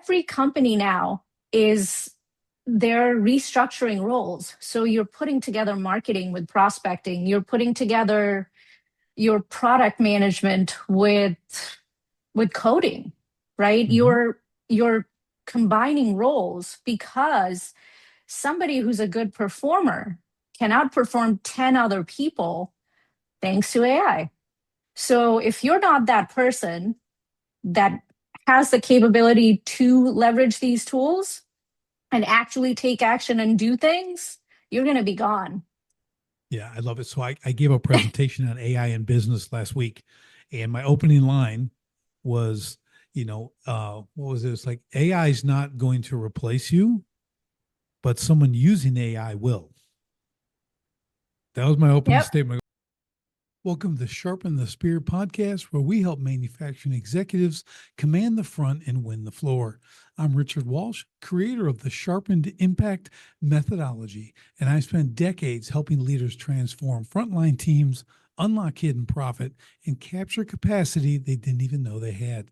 every company now is they're restructuring roles. So you're putting together marketing with prospecting, you're putting together your product management with coding, right? Hmm. You're combining roles because somebody who's a good performer can outperform 10 other people thanks to AI. So if you're not that person that has the capability to leverage these tools and actually take action and do things, you're going to be gone. Yeah, I love it. So I gave a presentation on AI in business last week, and my opening line was, what was it? It's like AI is not going to replace you, but someone using AI will. That was my opening Yep. statement. Welcome to Sharpen the Spear podcast, where we help manufacturing executives command the front and win the floor. I'm Richard Walsh, creator of the Sharpened Impact methodology, and I spent decades helping leaders transform frontline teams, unlock hidden profit, and capture capacity they didn't even know they had.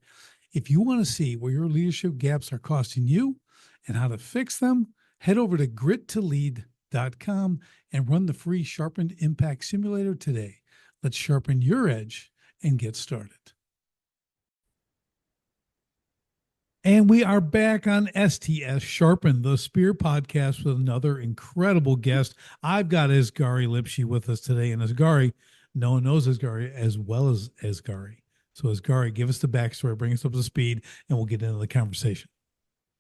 If you want to see where your leadership gaps are costing you and how to fix them, head over to grittolead.com and run the free Sharpened Impact Simulator today. Let's sharpen your edge and get started. And we are back on STS Sharpen the Spear podcast with another incredible guest. I've got Azgari Lipshy with us today. And Azgari, no one knows Azgari as well as Azgari. So Azgari, give us the backstory, bring us up to speed, and we'll get into the conversation.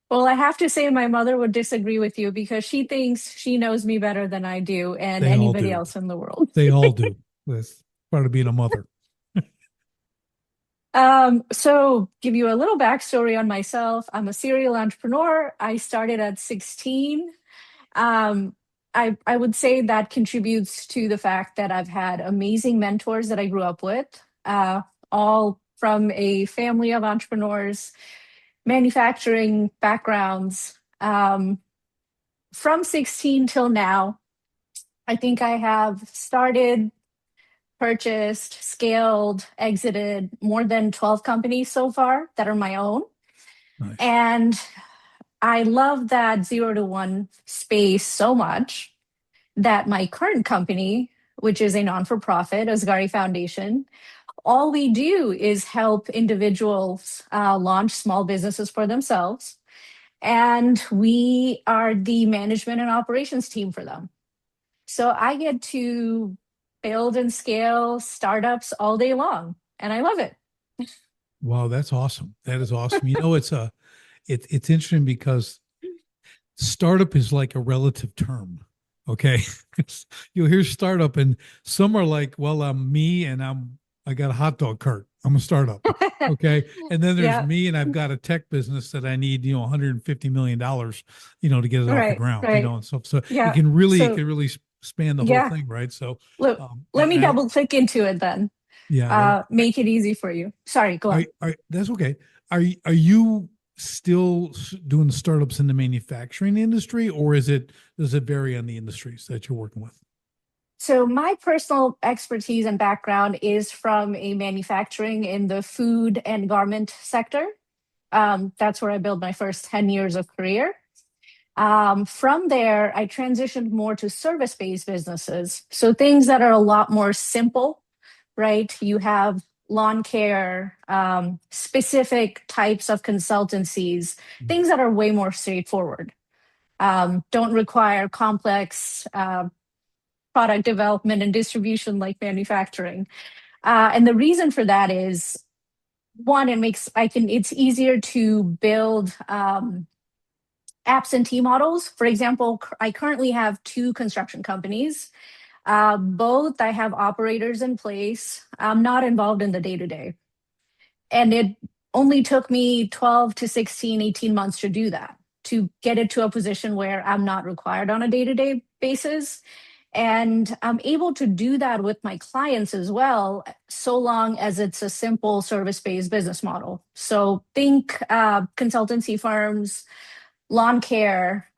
Well, I have to say my mother would disagree with you because she thinks she knows me better than I do and They all anybody do. else in the world. They all do. That's part of being a mother. So give you a little backstory on myself. I'm a serial entrepreneur. I started at 16. Um, I would say that contributes to the fact that I've had amazing mentors that I grew up with, all from a family of entrepreneurs, manufacturing backgrounds. From 16 till now, I think I have started, purchased, scaled, exited more than 12 companies so far that are my own. Nice. And I love that 0 to 1 space so much that my current company, which is a non for profit, Azgari Foundation, all we do is help individuals launch small businesses for themselves. And we are the management and operations team for them. So I get to build and scale startups all day long, and I love it. Wow, that's awesome. That is awesome. It's interesting because startup is like a relative term. Okay. You'll hear startup and some are like, well, I'm me and I got a hot dog cart. I'm a startup. Okay. And then there's Yeah, me and I've got a tech business that I need, $150 million, to get it off the right, ground, right. and stuff. So Yeah. it So, can really span the whole yeah, thing. Right. So, let me double click into it then. yeah, well, Make it easy for you. Sorry, go on. that's okay. Are you still doing startups in the manufacturing industry, or does it vary on the industries that you're working with? So, my personal expertise and background is from a manufacturing in the food and garment sector. That's where I built my first 10 years of career. From there, I transitioned more to service based businesses. So, things that are a lot more simple, right? You have lawn care, specific types of consultancies, things that are way more straightforward, don't require complex product development and distribution like manufacturing. And the reason for that is one, it's easier to build absentee models. For example, I currently have two construction companies. Both I have operators in place. I'm not involved in the day to day. And it only took me 12 to 16, 18 months to do that, to get it to a position where I'm not required on a day to day basis. And I'm able to do that with my clients as well, so long as it's a simple service based business model. So think consultancy firms, lawn care,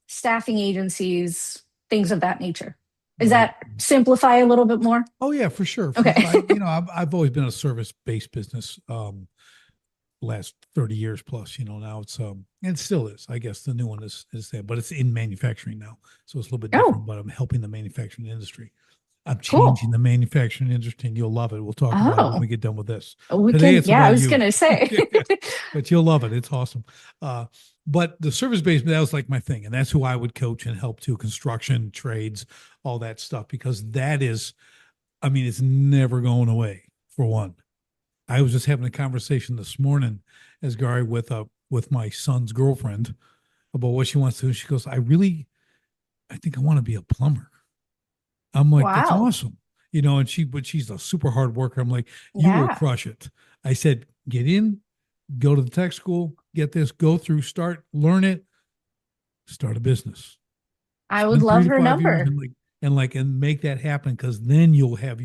staffing agencies, things of that nature. Does Right. that simplify a little bit more? Oh yeah, for sure. For Okay. sure. I've always been a service based business. last 30 years plus. Now it's and it still is. I guess the new one is that, but it's in manufacturing now, so it's a little bit different. Oh, But I'm helping the manufacturing industry. I'm cool. changing the manufacturing industry, and you'll love it. We'll talk about it when Oh, we get done with this. we Today, can. it's Yeah, I about was you. gonna say. But you'll love it. It's awesome. Uh, but the service based, that was like my thing. And that's who I would coach and help to construction, trades, all that stuff, because that is, I mean, it's never going away for one. I was just having a conversation this morning, Asgari, with my son's girlfriend about what she wants to do. She goes, I think I want to be a plumber. I'm like, that's Wow. awesome. But she's a super hard worker. I'm like, you will Yeah, crush it. I said, get in, go to the tech school, get this, go through, learn it, start a business. I would Spend love three to her 5 years number. and make that happen, because then you'll have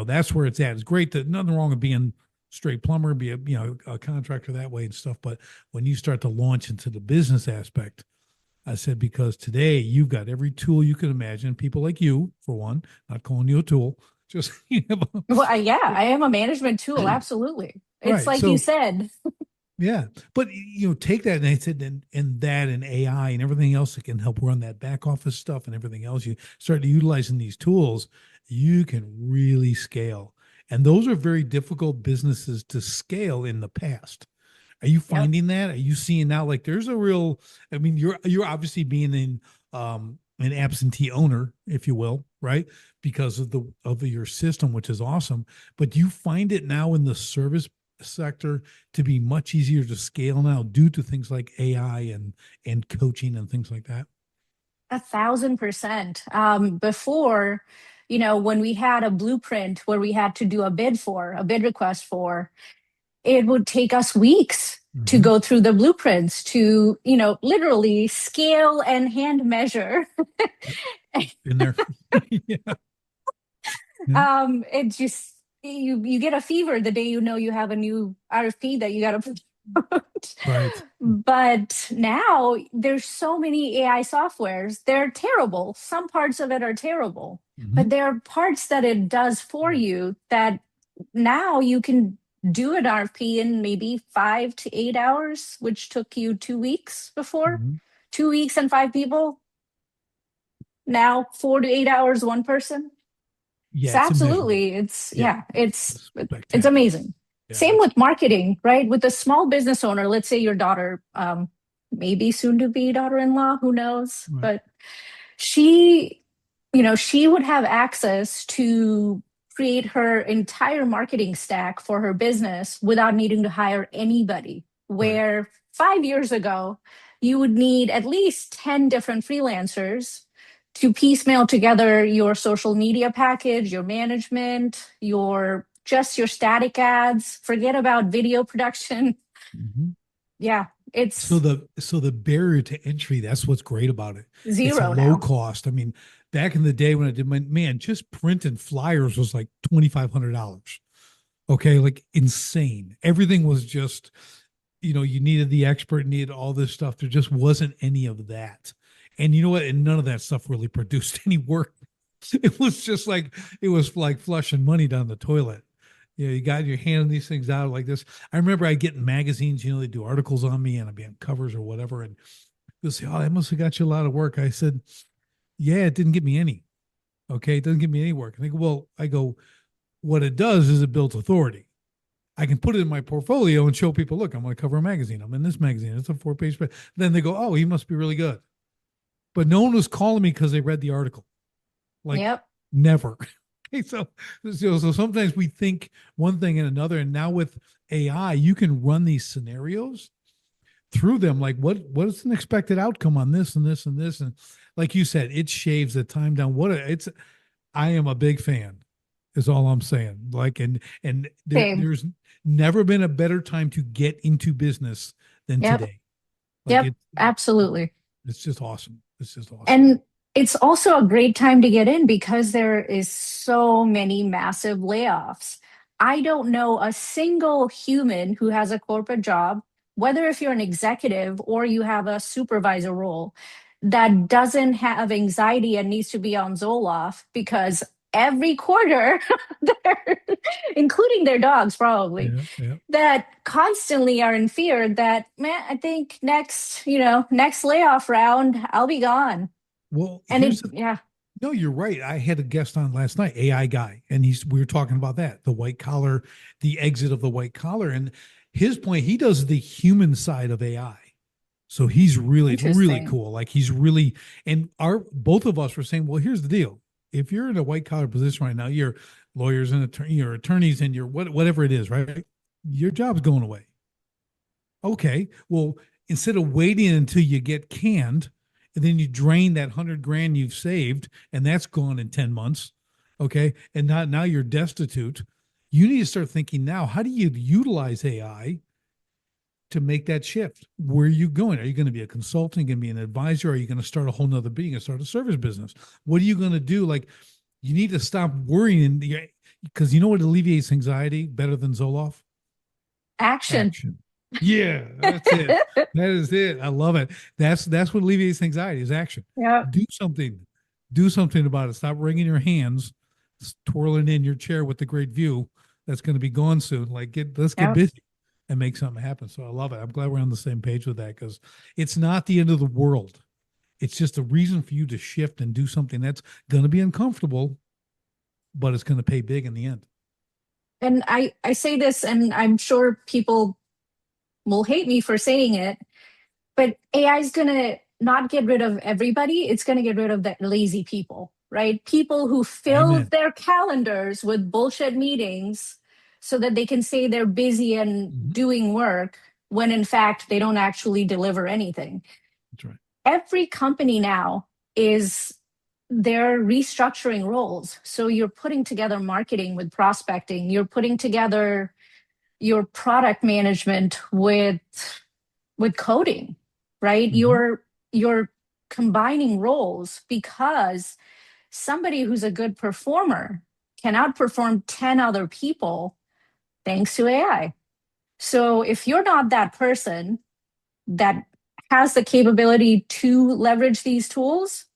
that's where it's at. It's great that nothing wrong with being straight plumber, be a contractor that way and stuff. But when you start to launch into the business aspect, I said, because today you've got every tool you can imagine. People like you, for one, not calling you a tool, just Well, yeah, I am a management tool. Absolutely. It's right. like you So said. yeah, but take that, and I said, and that and AI and everything else that can help run that back office stuff and everything else. You start utilizing these tools, you can really scale. And those are very difficult businesses to scale in the past. Are you Yep. finding that? Are you seeing now, like, there's a real, I mean, you're obviously being an absentee owner, if you will, right? Because of your system, which is awesome. But do you find it now in the service sector to be much easier to scale now due to things like AI and coaching and things like that? 1,000%. Before, when we had a blueprint where we had to do a bid request for, it would take us weeks to Mm-hmm. go through the blueprints to, literally scale and hand measure. In there. Yeah. Yeah. It just you get a fever the day you know you have a new RFP that you got to put. Right. But now there's so many AI softwares. They're terrible. Some parts of it are terrible, Mm-hmm. but there are parts that it does for you that now you can do an RFP in maybe 5 to 8 hours, which took you 2 weeks before. Mm-hmm. 2 weeks and 5 people. Now 4 to 8 hours, one person. Yeah, So it's immeasurable. absolutely, it's Yeah, yeah, it's spectacular. amazing. Yeah, Same it's with marketing, right? With a small business owner, let's say your daughter, maybe soon to be daughter-in-law, who knows? right. But she, she would have access to create her entire marketing stack for her business without needing to hire anybody. Right. Where 5 years ago, you would need at least 10 different freelancers to piecemeal together your social media package, your management, your static ads, forget about video production. Mhm. Yeah, So it's the barrier to entry, that's what's great about it. It's a zero low now. cost. I mean, back in the day when I did my man, just printing flyers was like $2,500. Okay, like insane. Everything was just, you needed the expert, needed all this stuff. There just wasn't any of that. And you know what? And none of that stuff really produced any work. It was like flushing money down the toilet. You got your hand in these things out like this. I remember I get in magazines, they do articles on me and I'd be on covers or whatever. And they'll say, "Oh, that must have got you a lot of work." I said, "Yeah, it didn't get me any. Okay. It doesn't give me any work." And they go, "Well," I go, "what it does is it builds authority. I can put it in my portfolio and show people, look, I'm going to cover a magazine. I'm in this magazine. It's a 4 page. Then they go, oh, he must be really good." But no one was calling me because they read the article. Like Yep. never. Okay, so sometimes we think one thing and another, and now with AI, you can run these scenarios through them. Like what is an expected outcome on this and this and this, and like you said, it shaves the time down. I am a big fan. Is all I'm saying. Like and Same. there's never been a better time to get into business than Yep. today. Like Yep. Absolutely. it's just awesome. It's just awesome. And it's also a great time to get in because there is so many massive layoffs. I don't know a single human who has a corporate job, whether if you're an executive or you have a supervisor role, that doesn't have anxiety and needs to be on Zoloft because every quarter, including their dogs probably, Yeah, yeah. that constantly are in fear that, man, I think next layoff round, I'll be gone. Well, And here's the yeah, no, you're right. I had a guest on last night, AI guy, and we were talking about that, the white collar, the exit of the white collar, and his point, he does the human side of AI. So he's really, really interesting. cool. Like he's really, and our both of us were saying, well, here's the deal. If you're in a white collar position right now, you're lawyers and you're attorneys and you're whatever it is, right? Your job's going away. Okay. Well, instead of waiting until you get canned and then you drain that 100 grand you've saved and that's gone in 10 months. Okay. And now you're destitute. You need to start thinking now, how do you utilize AI to make that shift? Where are you going? Are you going to be a consultant, going to be an advisor? Are you going to start a whole nother being and start a service business? What are you going to do? Like you need to stop worrying because you know what alleviates anxiety better than Zoloft? Action. Action. Yeah, that's it. That is it. I love it. That's what alleviates anxiety is action. Yeah, Do something. Do something about it. Stop wringing your hands, twirling in your chair with the great view that's going to be gone soon. Like let's get yeah. busy and make something happen. So I love it. I'm glad we're on the same page with that because it's not the end of the world. It's just a reason for you to shift and do something that's going to be uncomfortable, but it's going to pay big in the end. And I say this, and I'm sure people will hate me for saying it, but AI is going to not get rid of everybody. It's going to get rid of the lazy people, right? People who fill Amen. their calendars with bullshit meetings so that they can say they're busy and Mm-hmm. doing work when in fact they don't actually deliver anything. That's right. Every company now is they're restructuring roles. So you're putting together marketing with prospecting, you're putting together your product management with coding, right? Mm-hmm. You're combining roles because somebody who's a good performer can outperform 10 other people thanks to AI. So if you're not that person that has the capability to leverage these tools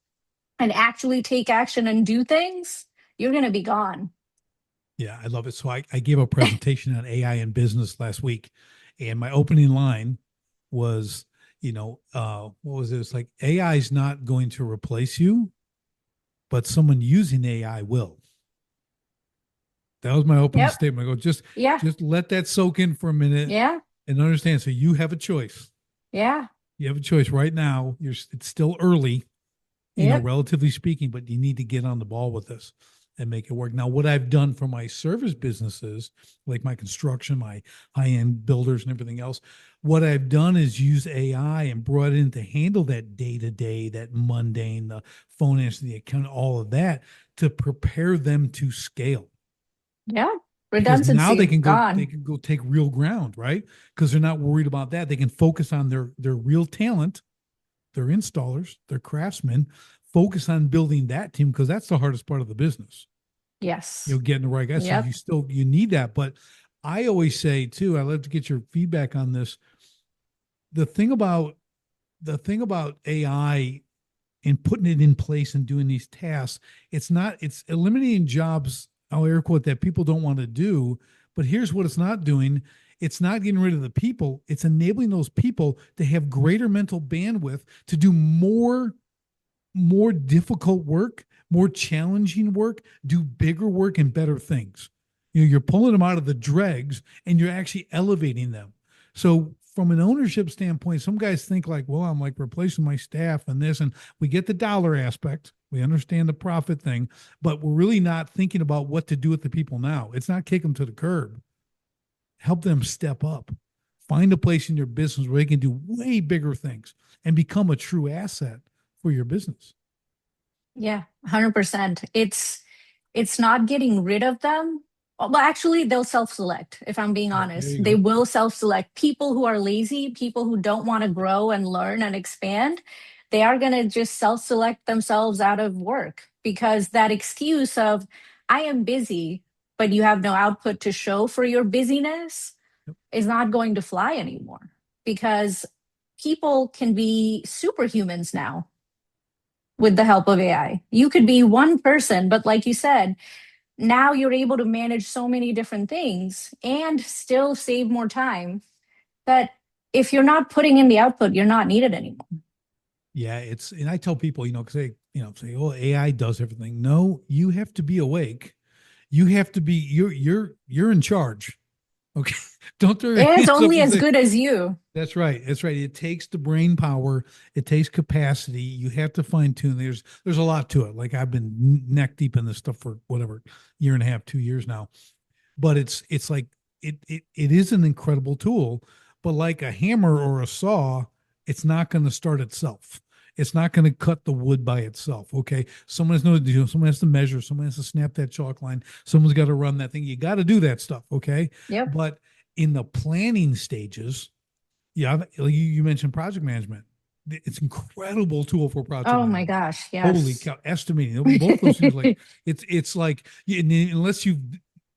and actually take action and do things, you're going to be gone. Yeah, I love it. So I gave a presentation on AI in business last week, and my opening line was, what was it? It's like AI is not going to replace you, but someone using AI will. That was my opening Yep. statement. I go, Yeah. just let that soak in for a minute Yeah. and understand. So you have a choice. Yeah. You have a choice right now. It's still early, Yep. relatively speaking, but you need to get on the ball with this and make it work. Now, what I've done for my service businesses, like my construction, my high end builders, and everything else, what I've done is use AI and brought it in to handle that day to day, that mundane, the phone answer, the account, all of that to prepare them to scale. Yeah. Because now Redundancy they gone. can go take real ground, right? Because they're not worried about that. They can focus on their real talent, their installers, their craftsmen, focus on building that team because that's the hardest part of the business. Yes. Getting the right guys. So Yep. you need that. But I always say too, I love to get your feedback on this. The thing about AI and putting it in place and doing these tasks, it's eliminating jobs, I'll air quote, that people don't want to do. But here's what it's not doing. It's not getting rid of the people. It's enabling those people to have greater mental bandwidth to do more difficult work, more challenging work, do bigger work and better things. You're pulling them out of the dregs and you're actually elevating them. So from an ownership standpoint, some guys think like, well, I'm like replacing my staff and this, and we get the dollar aspect. We understand the profit thing, but we're really not thinking about what to do with the people now. It's not kick them to the curb. Help them step up. Find a place in your business where they can do way bigger things and become a true asset for your business. Yeah, 100%. It's not getting rid of them. Well, actually, they'll self-select, if I'm being Yeah, there honest. you They go. will self-select. People who are lazy, people who don't want to grow and learn and expand, they are going to just self-select themselves out of work because that excuse of, I am busy, but you have no output to show for your busyness Yep. is not going to fly anymore because people can be superhumans now. with the help of AI. You could be one person, but like you said, now you're able to manage so many different things and still save more time that if you're not putting in the output, you're not needed anymore. Yeah, and I tell people, because say, oh, AI does everything. No, you have to be awake. You have to be, you're in charge. Okay. Don't throw your And it's hands up only and as say, good as you. that's right. That's right. It takes the brain power. It takes capacity. You have to fine tune. There's a lot to it. Like I've been neck deep in this stuff for whatever year and a half, 2 years now. But it's like it is an incredible tool. But like a hammer or a saw, it's not going to start itself. It's not going to cut the wood by itself. Okay. Someone has to do. Someone has to measure. Someone has to snap that chalk line. Someone's got to run that thing. You got to do that stuff. Okay. Yep. But in the planning stages, yeah, you mentioned project management. It's incredible tool for project Oh my management. gosh. Holy Yes. cow! Estimating both those things, like it's like unless you,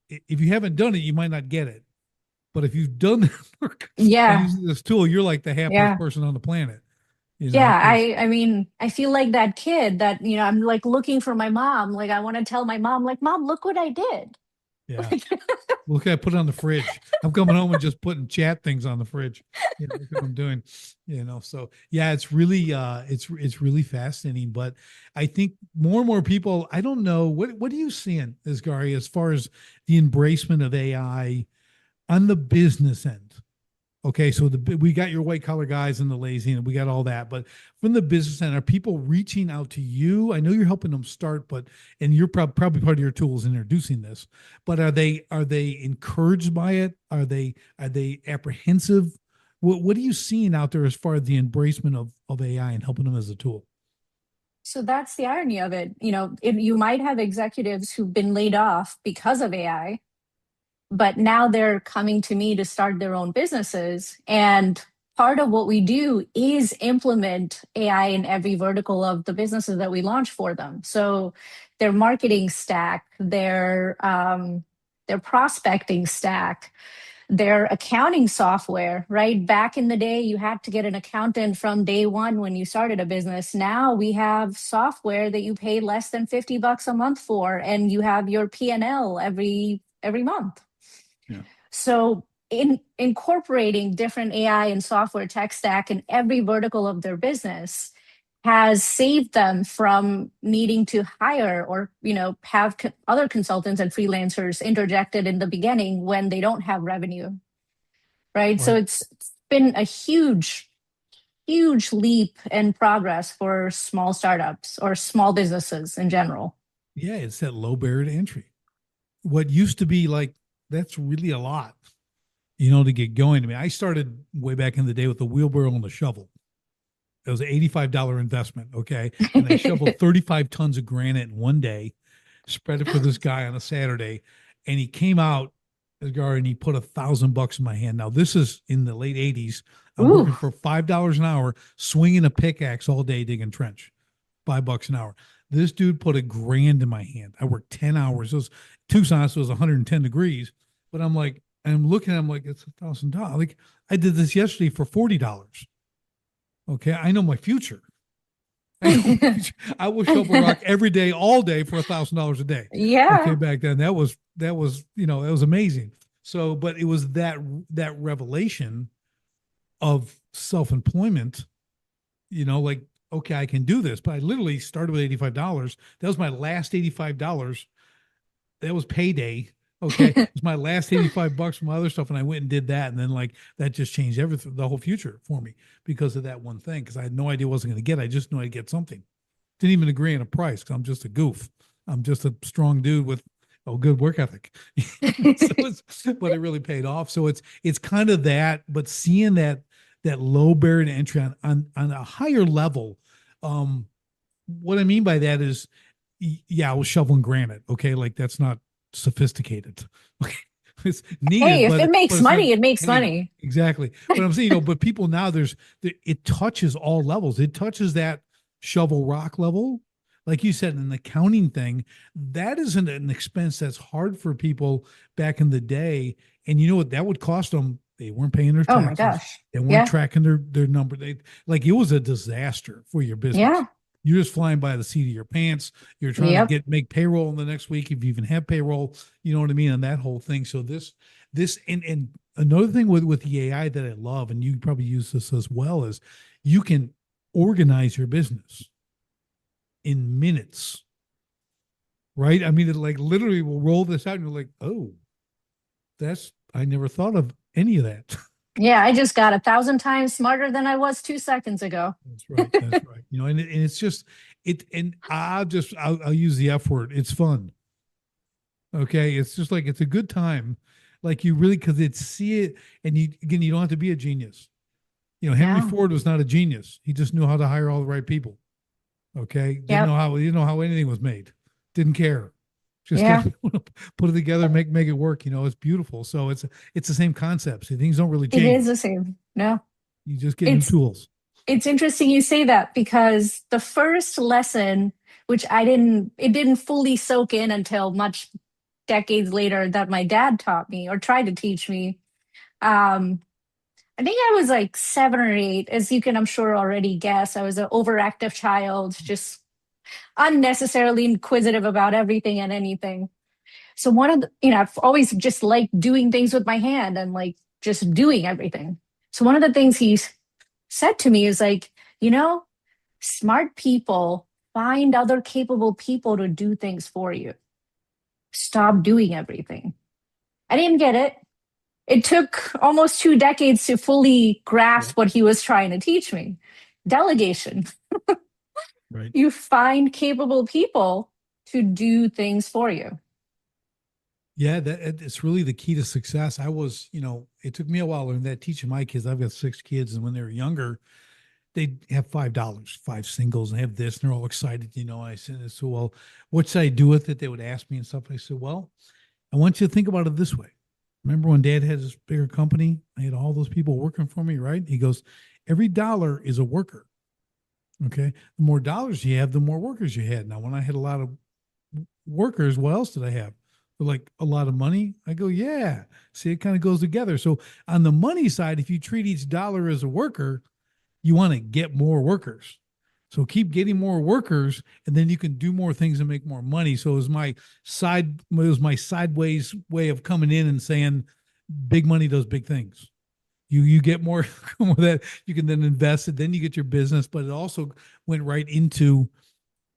if you haven't done it, you might not get it. But if you've done the work on Yeah. using this tool, you're like the happiest Yeah. person on the planet. Yeah, Because I mean, I feel like that kid that, I'm like looking for my mom. Like I want to tell my mom, like, Mom, look what I did. yeah, Like, look, I put it on the fridge. I'm coming home and just putting chat things on the fridge. Look what I'm doing. So yeah, it's really it's really fascinating. But I think more and more people, I don't know, what are you seeing, Asgari, as far as the embracement of AI on the business end? Okay, so we got your white collar guys and the lazy, and we got all that. But from the business end, are people reaching out to you? I know you're helping them start, but and you're probably part of your tools introducing this. But are they encouraged by it? Are they apprehensive? What are you seeing out there as far as the embracement of AI and helping them as a tool? so that's the irony of it. You might have executives who've been laid off because of AI, but now they're coming to me to start their own businesses. And part of what we do is implement AI in every vertical of the businesses that we launch for them. So their marketing stack, their prospecting stack, their accounting software, right? Back in the day, you had to get an accountant from day one when you started a business. Now we have software that you pay less than $50 a month for, and you have your P&L every month. Yeah. So in incorporating different AI and software tech stack in every vertical of their business has saved them from needing to hire or have other consultants and freelancers interjected in the beginning when they don't have revenue, right? So Right. it's been a huge leap in progress for small startups or small businesses in general. Yeah, it's that low barrier to entry. What used to be like, that's really a lot, to get going. I mean, I started way back in the day with the wheelbarrow and the shovel. It was an $85 investment. Okay. And I shoveled 35 tons of granite in one day, spread it for this guy on a Saturday. And he came out, and he put $1,000 in my hand. Now, this is in the late 80s. I'm Ooh, working for $5 an hour, swinging a pickaxe all day, digging trench, $5 an hour. This dude put $1,000 in my hand. I worked 10 hours. It was Tucson, so it was 110 degrees. But I'm looking at him like, it's $1,000. Like, I did this yesterday for $40. Okay. I know my future. I know my future. I will shovel rock every day, all day for $1,000 a day. Okay. yeah. Back then it was amazing. So, but it was that revelation of self-employment, like, okay, I can do this, but I literally started with $85. That was my last $85. That was payday. Okay. It was my last $85 from my other stuff. And I went and did that. And then like that just changed everything, the whole future for me because of that one thing. Cause I had no idea what I was going to get. I just knew I'd get something. Didn't even agree on a price because I'm just a goof. I'm just a strong dude with a good work ethic. But it really paid off. So it's kind of that, but seeing that low barrier to entry on a higher level. What I mean by that is, yeah, I was shoveling granite. Okay. Like that's not sophisticated. Okay. It's Hey, needed, if it but makes it's not, money, it makes hey, money. exactly. But I'm saying, but people now it touches all levels. It touches that shovel rock level. Like you said, an accounting thing, that isn't an expense that's hard for people back in the day. And you know what that would cost them? They weren't paying their Oh my taxes. gosh. They weren't Yeah. tracking their number. It was a disaster for your Yeah. business. You're just flying by the seat of your pants. You're trying to Yep. make payroll in the next week if you even have payroll. You know what I mean? And that whole thing. So and another thing with the AI that I love, and you probably use this as well, is you can organize your business in minutes, right? I mean, it like literally will roll this out, and you're like, oh, that's I never thought of any of that. Yeah, I just got 1,000 times smarter than I was 2 seconds ago. That's right. That's right. You know, and it's just it, and I'll use the F word. It's fun. Okay, it's just like it's a good time, like you really because it's see it, and you again you don't have to be a genius. You know, Henry Yeah. Ford was not a genius. He just knew how to hire all the right people. Okay, Yep. didn't know how anything was made. Didn't care. Just get Yeah. put it together, make it work. You know, it's beautiful. So it's the same concept. See, things don't really It is change. the same. No. You just get new It's tools. it's interesting you say that because the first lesson, which it didn't fully soak in until much decades later that my dad taught me or tried to teach me. Um, I think I was like 7 or 8, as you can, I'm sure, already guess. I was an overactive child, just unnecessarily inquisitive about everything and anything. So I've always just liked doing things with my hand and like just doing everything. So one of the things he said to me is like, you know, smart people find other capable people to do things for you. Stop doing everything. I didn't get it. It took almost 2 decades to fully Yeah. grasp what he was trying to teach me. Delegation. Right. You find capable people to do things for you. Yeah, it's really the key to success. It took me a while to learn that teaching my kids. I've got 6 kids, and when they were younger, they have $5, 5 singles, and have this, and they're all excited. I said, so well, what should I do with it? They would ask me and stuff. I said, well, I want you to think about it this way. Remember when Dad had this bigger company? I had all those people working for me, right? He goes, every dollar is a worker. Okay, the more dollars you have, the more workers you had. Now, when I had a lot of workers, what else did I have? Like a lot of money. I go, yeah. See, it kind of goes together. So on the money side, if you treat each dollar as a worker, you want to get more workers. So keep getting more workers, and then you can do more things and make more money. So it was my sideways way of coming in and saying, big money does big things. You get more, more that you can then invest it. Then you get your business, but it also went right into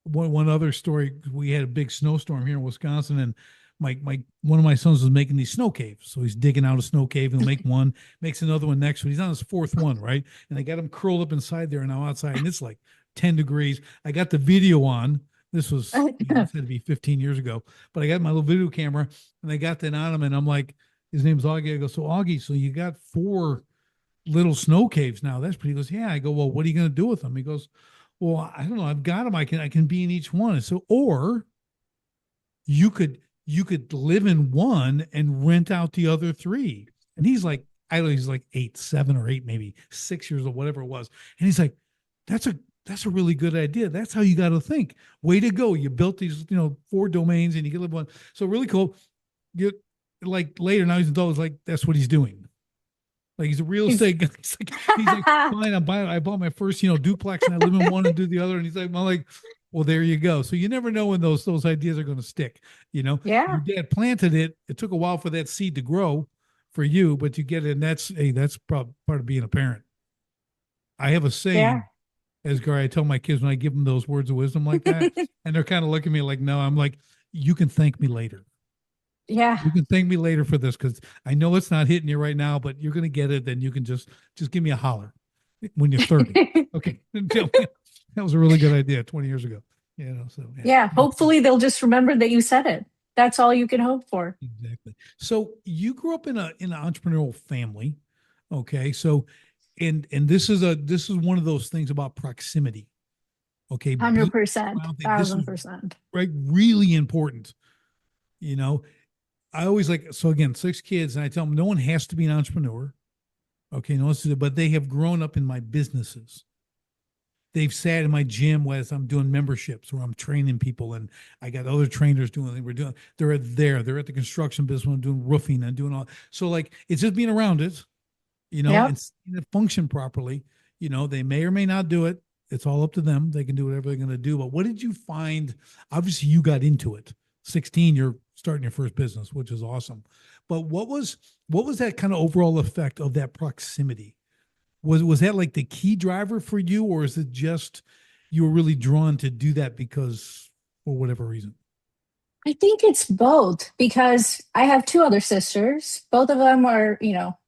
one other story. We had a big snowstorm here in Wisconsin, and my one of my sons was making these snow caves. So he's digging out a snow cave and make one, makes another one next one. He's on his fourth one, right? And I got him curled up inside there and now outside, and it's like 10 degrees. I got the video on. This had to be 15 years ago, but I got my little video camera and I got that on him, and I'm like, his name's Augie. I go, so Augie, so you got 4 little snow caves now. That's pretty. He goes, yeah. I go, well, what are you going to do with them? He goes, well, I don't know. I've got them. I can be in each one. So, or you could live in one and rent out the other 3. And he's like, I don't know, he's like 8, 7 or 8, maybe 6 years or whatever it was. And he's like, that's a really good idea. That's how you got to think. Way to go. You built these, 4 domains and you can live one. So really cool. You like later now he's an adult, like that's what he's doing. Like he's a real estate guy. He's like, fine, I bought my first, duplex and I live in one and do the other. And he's like, I'm like, well, there you go. So you never know when those ideas are going to stick. Your Yeah. dad planted it. It took a while for that seed to grow for you, but you get it. And that's part of being a parent. I have a Yeah. saying, Azgari, I tell my kids when I give them those words of wisdom like that, and they're kind of looking at me like, no, I'm like, you can thank me later. Yeah. You can thank me later for this because I know it's not hitting you right now, but you're going to get it. Then you can just give me a holler when you're 30. Okay. That was a really good idea 20 years ago. So Yeah. yeah. Hopefully they'll just remember that you said it. That's all you can hope for. Exactly. So you grew up in an entrepreneurial family. Okay. So and this is one of those things about proximity. Okay. Being 100%. around things. This is 1,000%. right, really important. You know, I always like, so again, 6 kids, and I tell them no one has to be an entrepreneur. Okay, no, but they have grown up in my businesses. They've sat in my gym as I'm doing memberships or I'm training people, and I got other trainers doing. They're there. They're at the construction business when I'm doing roofing and doing all. So like, it's just being around it, Yep. and seeing it function properly. They may or may not do it. It's all up to them. They can do whatever they're going to do. But what did you find? Obviously, you got into it. 16, you're starting your first business, which is awesome. But what was that kind of overall effect of that proximity? Was that like the key driver for you, or is it just you were really drawn to do that because for whatever reason? I think it's both because I have two other sisters. Both of them are,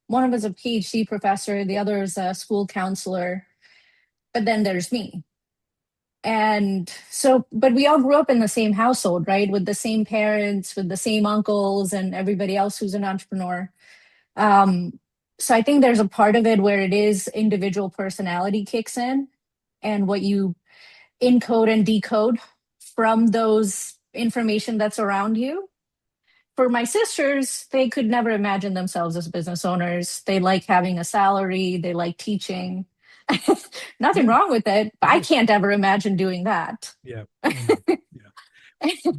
one of them is a PhD professor, the other is a school counselor, but then there's me. And so, but we all grew up in the same household, right? With the same parents, with the same uncles, and everybody else who's an entrepreneur. Um, so I think there's a part of it where it is individual personality kicks in and what you encode and decode from those information that's around you. For my sisters, they could never imagine themselves as business owners. They like having a salary, they like teaching. Nothing Yeah, wrong with it, but I right. can't ever imagine doing that. Yeah, I know. Yeah,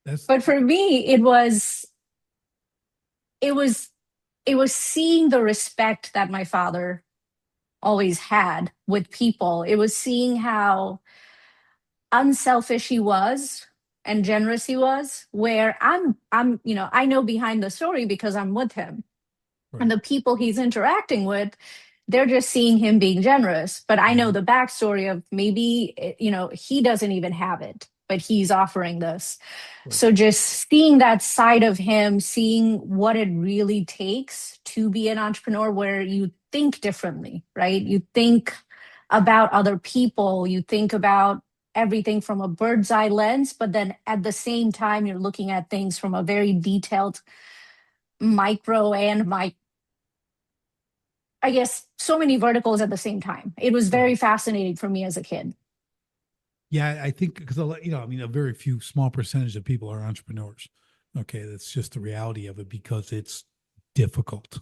that's But for me, it was it was seeing the respect that my father always had with people. It was seeing how unselfish he was and generous he was, where I know behind the story because I'm with him. And right. the people he's interacting with, they're just seeing him being generous. But I know Mhm. the backstory of maybe, he doesn't even have it, but he's offering this. Right. So just seeing that side of him, seeing what it really takes to be an entrepreneur, where you think differently, right? You think about other people, you think about everything from a bird's eye lens, but then at the same time, you're looking at things from a very detailed micro and my I guess so many verticals at the same time. It was very Right. fascinating for me as a kid. Yeah, I think because I mean, a very few small percentage of people are entrepreneurs. Okay, that's just the reality of it because it's difficult.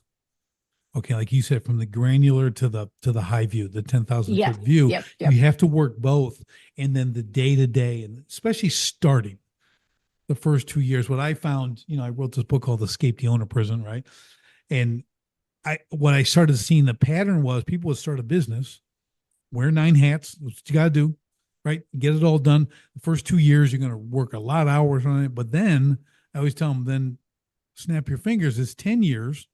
Okay, like you said, from the granular to the high view, the 10,000 foot Yeah. view, Yep. Yep. you have to work both, and then the day to day, and especially starting the first 2 years. What I found, I wrote this book called "Escape the Owner Prison," right? And what I started seeing the pattern was people would start a business, wear nine hats. That's what you got to do, right? Get it all done. The first 2 years, you're going to work a lot of hours on it. But then I always tell them, then snap your fingers. It's 10 years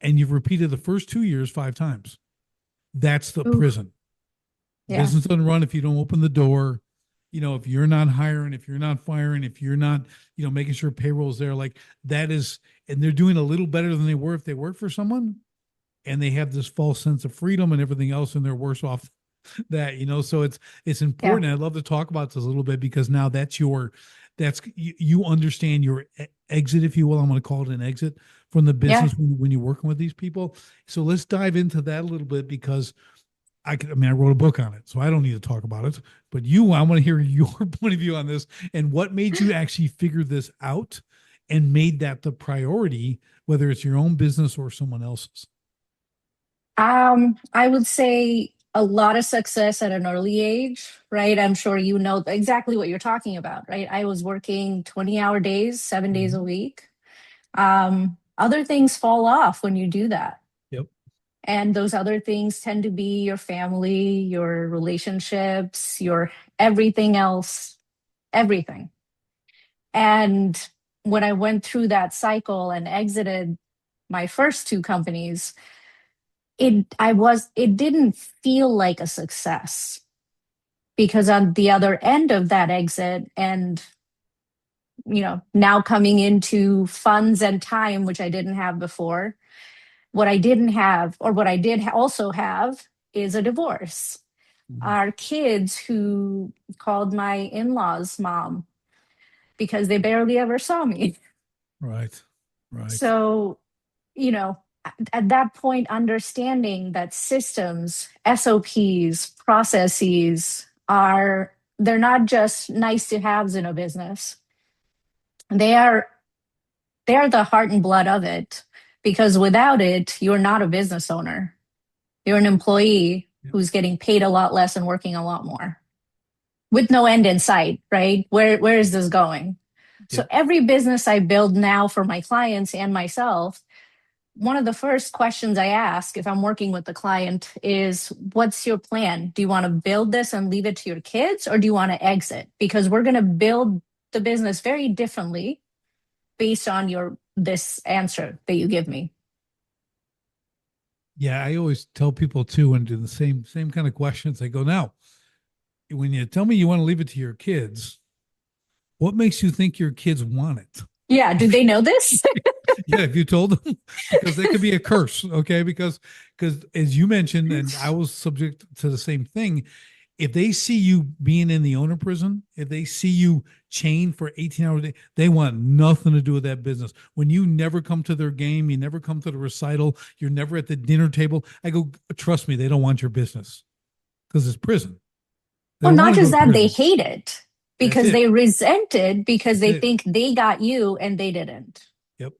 and you've repeated the first 2 years 5 times. That's the Oof. prison. Yeah. Business doesn't run if you don't open the door. If you're not hiring, if you're not firing, if you're not, making sure payroll's there, like that is, and they're doing a little better than they were if they worked for someone and they have this false sense of freedom and everything else and they're worse off so it's Yeah. important. I'd love to talk about this a little bit because now you understand your exit, if you will. I'm going to call it an exit from the Yeah. business when you're working with these people. So let's dive into that a little bit because I wrote a book on it, so I don't need to talk about it. But I want to hear your point of view on this and what made you actually figure this out and made that the priority, whether it's your own business or someone else's. I would say a lot of success at an early age, right? I'm sure you know exactly what you're talking about, right? I was working 20-hour days, 7 days a Mhm. week. Other things fall off when you do that. Yep. And those other things tend to be your family, your relationships, your everything else, everything. And when I went through that cycle and exited my first two companies, it didn't feel like a success because on the other end of that exit and now coming into funds and time, which I didn't have before, what I didn't have, or what I did also have, is a divorce. Mhm. Our kids who called my in-laws mom because they barely ever saw me. Right. Right. So, you know, at that point, understanding that systems, SOPs, processes they're not just nice to haves in a business. They are they are the heart and blood of it. Because without it, you're not a business owner. You're an employee Yep. who's getting paid a lot less and working a lot more with no end in sight, right? Where is this going? So Yep. every business I build now for my clients and myself, one of the first questions I ask if I'm working with the client is, what's your plan? Do you want to build this and leave it to your kids, or do you want to exit? Because we're going to build the business very differently based on your this answer that you give me. Yeah, I always tell people too, and do the same kind of questions. I go, now, when you tell me you want to leave it to your kids, what makes you think your kids want it? Yeah, do they know this? Yeah, if you told them, because that could be a curse. Okay, because as you mentioned, and I was subject to the same thing. If they see you being in the owner prison, if they see you chained for 18 hours a day, they want nothing to do with that business. When you never come to their game, you never come to the recital, you're never at the dinner table. I go, trust me, they don't want your business because it's prison. They Well, don't not want to go just to that, they prison. hate it That's because it. they resent it because That's they it. think they got you and they didn't. Yep.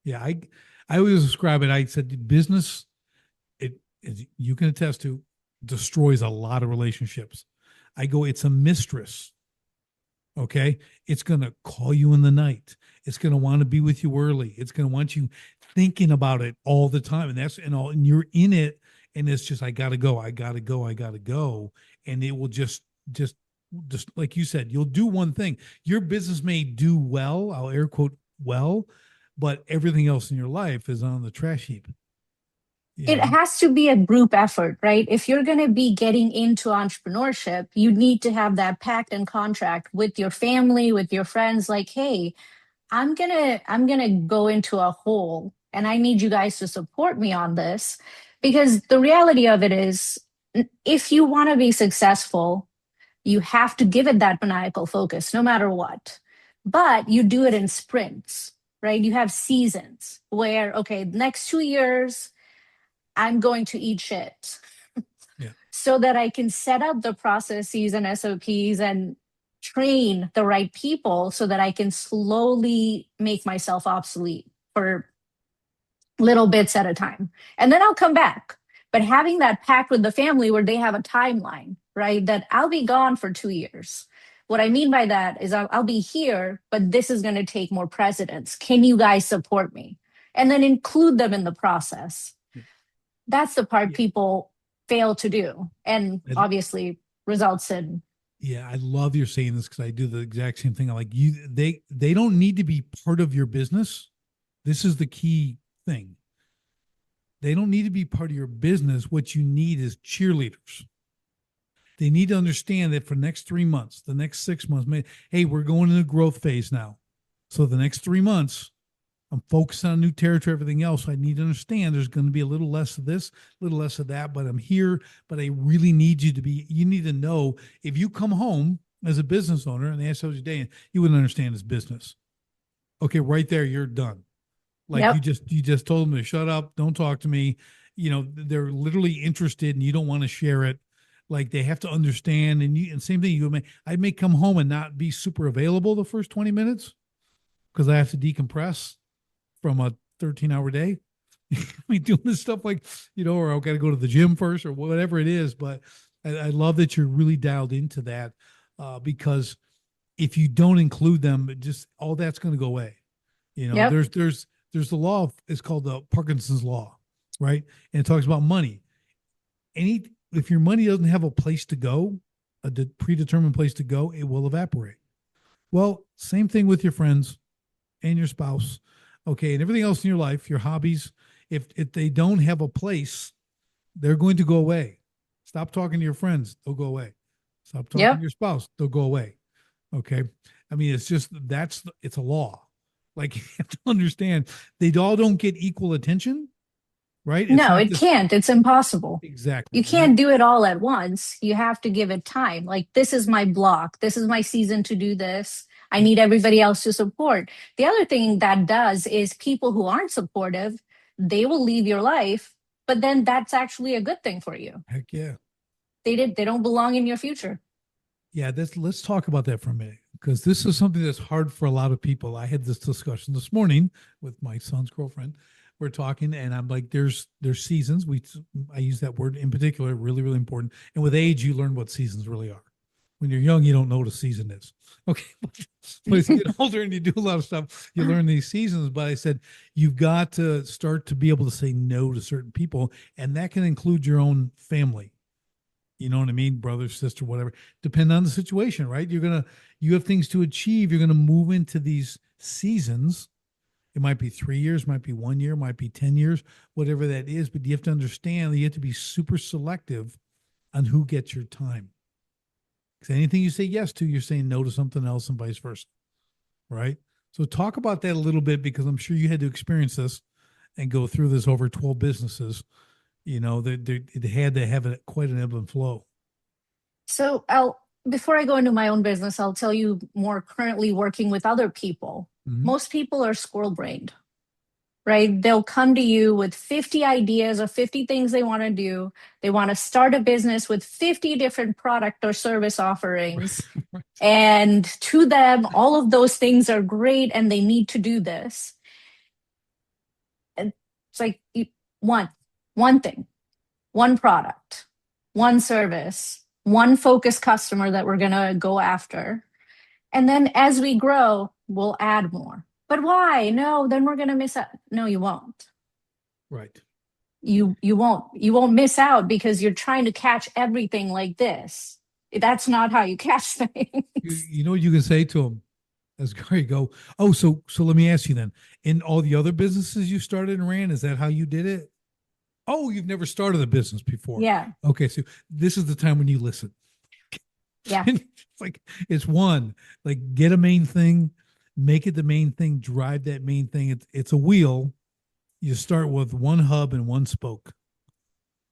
Yeah. I always describe it. I said business, it, as you can attest to, destroys a lot of relationships. I go, it's a mistress. Okay. It's going to call you in the night. It's going to want to be with you early. It's going to want you thinking about it all the time. And you're in it. And it's just, I got to go. I got to go. I got to go. And it will just, just like you said, you'll do one thing. Your business may do well. I'll air quote well, but everything else in your life is on the trash heap. You It know? has to be a group effort, right? If you're going to be getting into entrepreneurship, you need to have that pact and contract with your family, with your friends, like, hey, I'm going to go into a hole and I need you guys to support me on this, because the reality of it is, if you want to be successful, you have to give it that maniacal focus no matter what. But you do it in sprints, right? You have seasons where, okay, next 2 years I'm going to eat shit Yeah. so that I can set up the processes and SOPs and train the right people so that I can slowly make myself obsolete for little bits at a time. And then I'll come back. But having that pact with the family where they have a timeline, right? That I'll be gone for 2 years. What I mean by that is I'll be here, but this is going to take more precedence. Can you guys support me? And then include them in the process. Yeah. That's the part Yeah. people fail to do, and And obviously results in. yeah, I love you're saying this because I do the exact same thing. I like you, they don't need to be part of your business. This is the key thing. They don't need to be part of your business. What you need is cheerleaders. They need to understand that for the next 3 months, the next 6 months, hey, we're going in a growth phase now. So the next 3 months, I'm focused on new territory, everything else. I need to understand there's going to be a little less of this, a little less of that, but I'm here. But I really need you need to know, if you come home as a business owner and they ask how was your day, you wouldn't understand this business. Okay, right there, you're done. Like Yep. you just told them to shut up, don't talk to me. They're literally interested and you don't want to share it. Like they have to understand. And same thing, I may come home and not be super available the first 20 minutes because I have to decompress from a 13-hour day. I mean, doing this stuff like, or I've got to go to the gym first or whatever it is. But I love that you're really dialed into that, because if you don't include them, just all that's going to go away. Yep. There's the law. It's called the Parkinson's law, right? And it talks about money. If your money doesn't have a place to go, predetermined place to go, it will evaporate. Well, same thing with your friends and your spouse, okay, and everything else in your life, your hobbies. If they don't have a place, they're going to go away. Stop talking to your friends; they'll go away. Stop talking to Yep. your spouse; they'll go away. Okay, I mean, it's a law. Like you have to understand, they all don't get equal attention, right? It's No, not it this can't. It's impossible. exactly, You and that can't do it all at once. You have to give it time. Like, this is my block. This is my season to do this. I yep, need everybody else to support. The other thing that does is people who aren't supportive, they will leave your life, but then that's actually a good thing for you. heck yeah. They don't belong in your future. Yeah, let's talk about that for a minute because this is something that's hard for a lot of people. I had this discussion this morning with my son's girlfriend. We're talking, and I'm like, there's seasons. I use that word in particular, really really important. And with age, you learn what seasons really are When you're young, you don't know what a season is. Okay. But as you get older and you do a lot of stuff, you learn these seasons. But I said, you've got to start to be able to say no to certain people. And that can include your own family. You know what I mean? Brother, sister, whatever. Depend on the situation, right? You have things to achieve. You're going to move into these seasons. It might be 3 years, might be 1 year, might be 10 years, whatever that is. But you have to understand that you have to be super selective on who gets your time. Because anything you say yes to, you're saying no to something else and vice versa. Right. So talk about that a little bit, because I'm sure you had to experience this and go through this over 12 businesses. It had to have quite an ebb and flow. So I'll before I go into my own business, I'll tell you more currently working with other people. Mm-hmm. Most people are squirrel brained, right? They'll come to you with 50 ideas of 50 things they want to do. They want to start a business with 50 different product or service offerings. Right. And to them, all of those things are great and they need to do this. And it's like one thing, one product, one service, one focused customer that we're going to go after. And then as we grow, we'll add more. But why? No, then we're going to miss out. No, you won't. Right. You won't. You won't miss out because you're trying to catch everything like this. That's not how you catch things. You know what you can say to them? Azgari, go, oh, so let me ask you then. In all the other businesses you started and ran, is that how you did it? Oh, you've never started a business before. Yeah. Okay, so this is the time when you listen. Yeah. It's like it's one, like get a main thing, make it the main thing, drive that main thing. It's a wheel. You start with one hub and one spoke.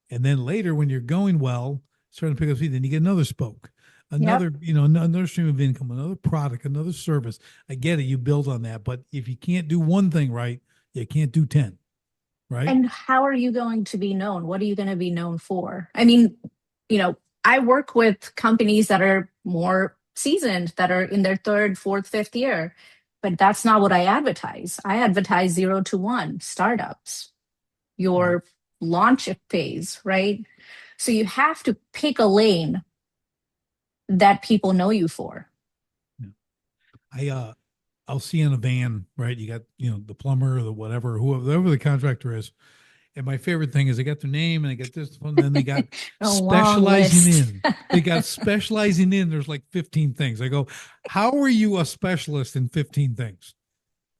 And then later when you're going well, starting to pick up speed, then you get another spoke. Another, Yep. another stream of income, another product, another service. I get it, you build on that. But if you can't do one thing right, you can't do 10. Right? And how are you going to be known? What are you going to be known for? I mean, I work with companies that are more seasoned, that are in their third, fourth, fifth year, but that's not what I advertise. I advertise 0 to 1 startups, Right. your launch phase, right? So you have to pick a lane that people know you for. Yeah. I'll see in a van, right? You got, the plumber or the whatever, whoever the contractor is. And my favorite thing is they got their name and they got this one, then they got A long specializing list. in. They got specializing in. There's like 15 things. I go, how are you a specialist in 15 things?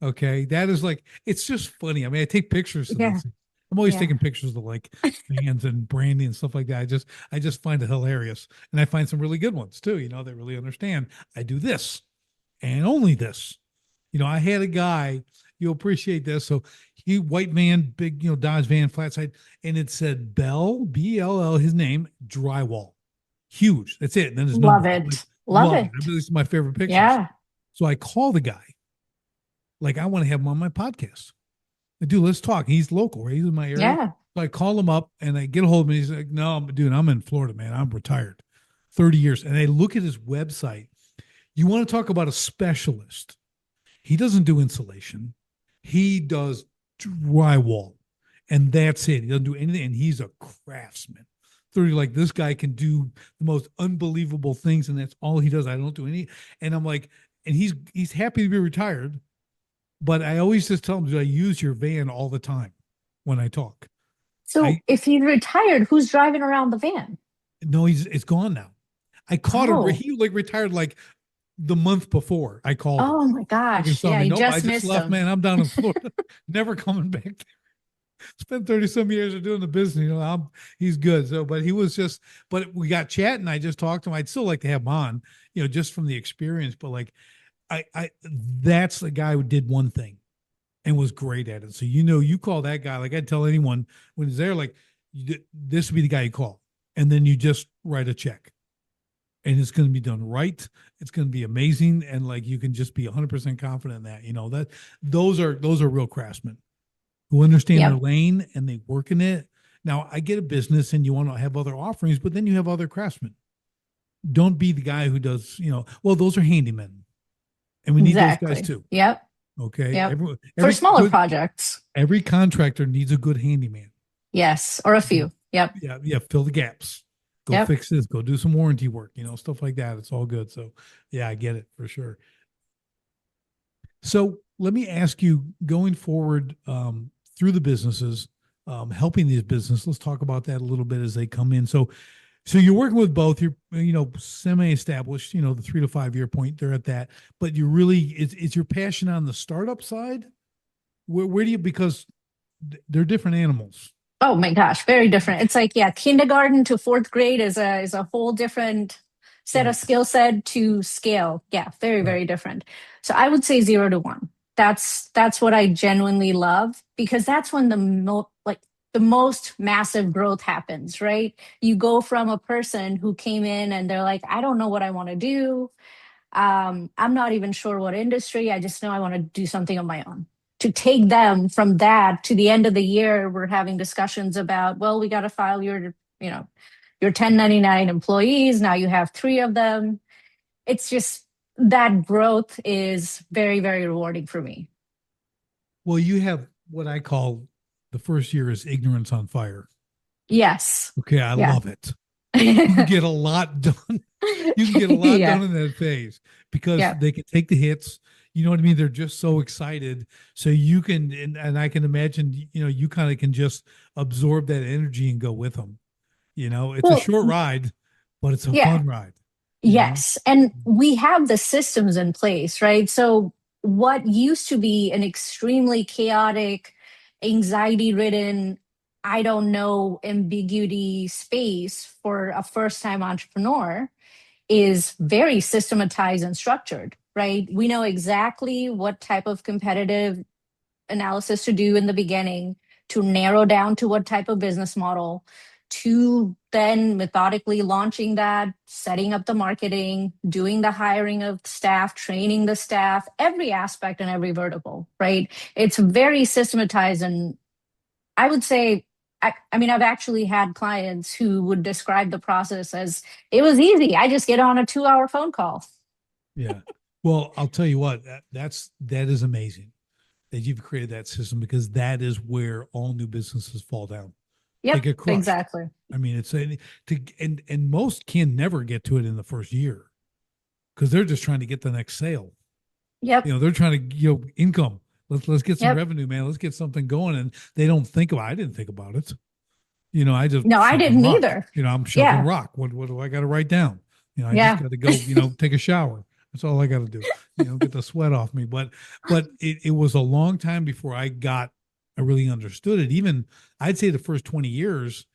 Okay. That is like, it's just funny. I mean, I take pictures of Yeah. these things. I'm always Yeah. taking pictures of like fans and branding and stuff like that. I just find it hilarious. And I find some really good ones too. They really understand. I do this and only this. I had a guy, you'll appreciate this. So white van, big, Dodge van, flat side, and it said Bell, BLL, his name, drywall. Huge. That's it. And then his number. Love I'm like, it. Love love it. it. This is my favorite pictures. Yeah. So I call the guy, like, I want to have him on my podcast. I do, let's talk. He's local, right? He's in my area. Yeah. So I call him up and I get a hold of him. He's like, no, dude, I'm in Florida, man. I'm retired. 30 years. And I look at his website. You want to talk about a specialist. He doesn't do insulation. He does drywall. And that's it. He doesn't do anything. And he's a craftsman. 30, like this guy can do the most unbelievable things, and that's all he does. I don't do any. And I'm like, and he's happy to be retired. But I always just tell him, I use your van all the time when I talk. So if he's retired, who's driving around the van? No, it's gone now. I caught him. Oh. He like retired like the month before I called him. Oh my gosh. Yeah, you Nope, I just just missed left, him. man. I'm down in Florida. Never coming back there. Spent 30 some years of doing the business. He's good. So, but he was just, but we got chatting. I just talked to him. I'd still like to have him on, just from the experience. But like, that's the guy who did one thing and was great at it. So, you call that guy, like I'd tell anyone when he's there, like, this would be the guy you call. And then you just write a check. And it's going to be done right. It's going to be amazing. And like, you can just be 100% confident in that, those are real craftsmen who understand their lane and they work in it. Now, I get a business and you want to have other offerings, but then you have other craftsmen. Don't be the guy who does, well, those are handymen. And we need those guys too. Yep. Okay. Yep. For smaller projects. Every contractor needs a good handyman. Yes. Or a few. Yep. Yeah. Fill the gaps. Go Yep. fix this, go do some warranty work, stuff like that. It's all good. So yeah, I get it for sure. So let me ask you, going forward, through the businesses, helping these businesses. Let's talk about that a little bit as they come in. So you're working with both. You're semi-established. The 3 to 5 year point. They're at that, but you really it's your passion on the startup side. Where do you, because they're different animals. Oh my gosh, very different. It's like, yeah, kindergarten to fourth grade is a whole different set of Right. skill set to scale. Yeah, very, Right. very different. So I would say 0 to 1. That's what I genuinely love, because that's when the most massive growth happens, right? You go from a person who came in and they're like, I don't know what I want to do. I'm not even sure what industry. I just know I want to do something on my own. To take them from that to the end of the year, we're having discussions about, well, we got to file your 1099 employees. Now you have 3 of them. It's just that growth is very, very rewarding for me. Well, you have what I call the first year is ignorance on fire. Yes. Okay, I Yeah. love it. You can get a lot done. You can get a lot Yeah. done in that phase because Yeah. they can take the hits. You know what I mean? They're just so excited. So you can, and I can imagine, you kind of can just absorb that energy and go with them. It's a Well, short ride, but it's a yeah. fun ride, you know? Yes. And we have the systems in place, right? So, what used to be an extremely chaotic, anxiety ridden, I don't know, ambiguity space for a first time entrepreneur is very systematized and structured, right? We know exactly what type of competitive analysis to do in the beginning, to narrow down to what type of business model, to then methodically launching that, setting up the marketing, doing the hiring of staff, training the staff, every aspect and every vertical, right? It's very systematized. And I would say, I mean, I've actually had clients who would describe the process as it was easy. I just get on a 2 hour phone call. Yeah. Well, I'll tell you what, that is amazing that you've created that system because that is where all new businesses fall down. They Yep, get crushed. exactly. I mean, it's a to and most can never get to it in the first year because they're just trying to get the next sale. Yep, They're trying to income. Let's get some yep. revenue, man. Let's get something going, and they don't think about. I didn't think about it. I just No, I shoveling didn't rock. either. I'm shoveling Yeah, rock. What do I got to write down? I just yeah. got to go. Take a shower. That's all I got to do. Get the sweat off me. But it was a long time before I really understood it. Even I'd say the first 20 years,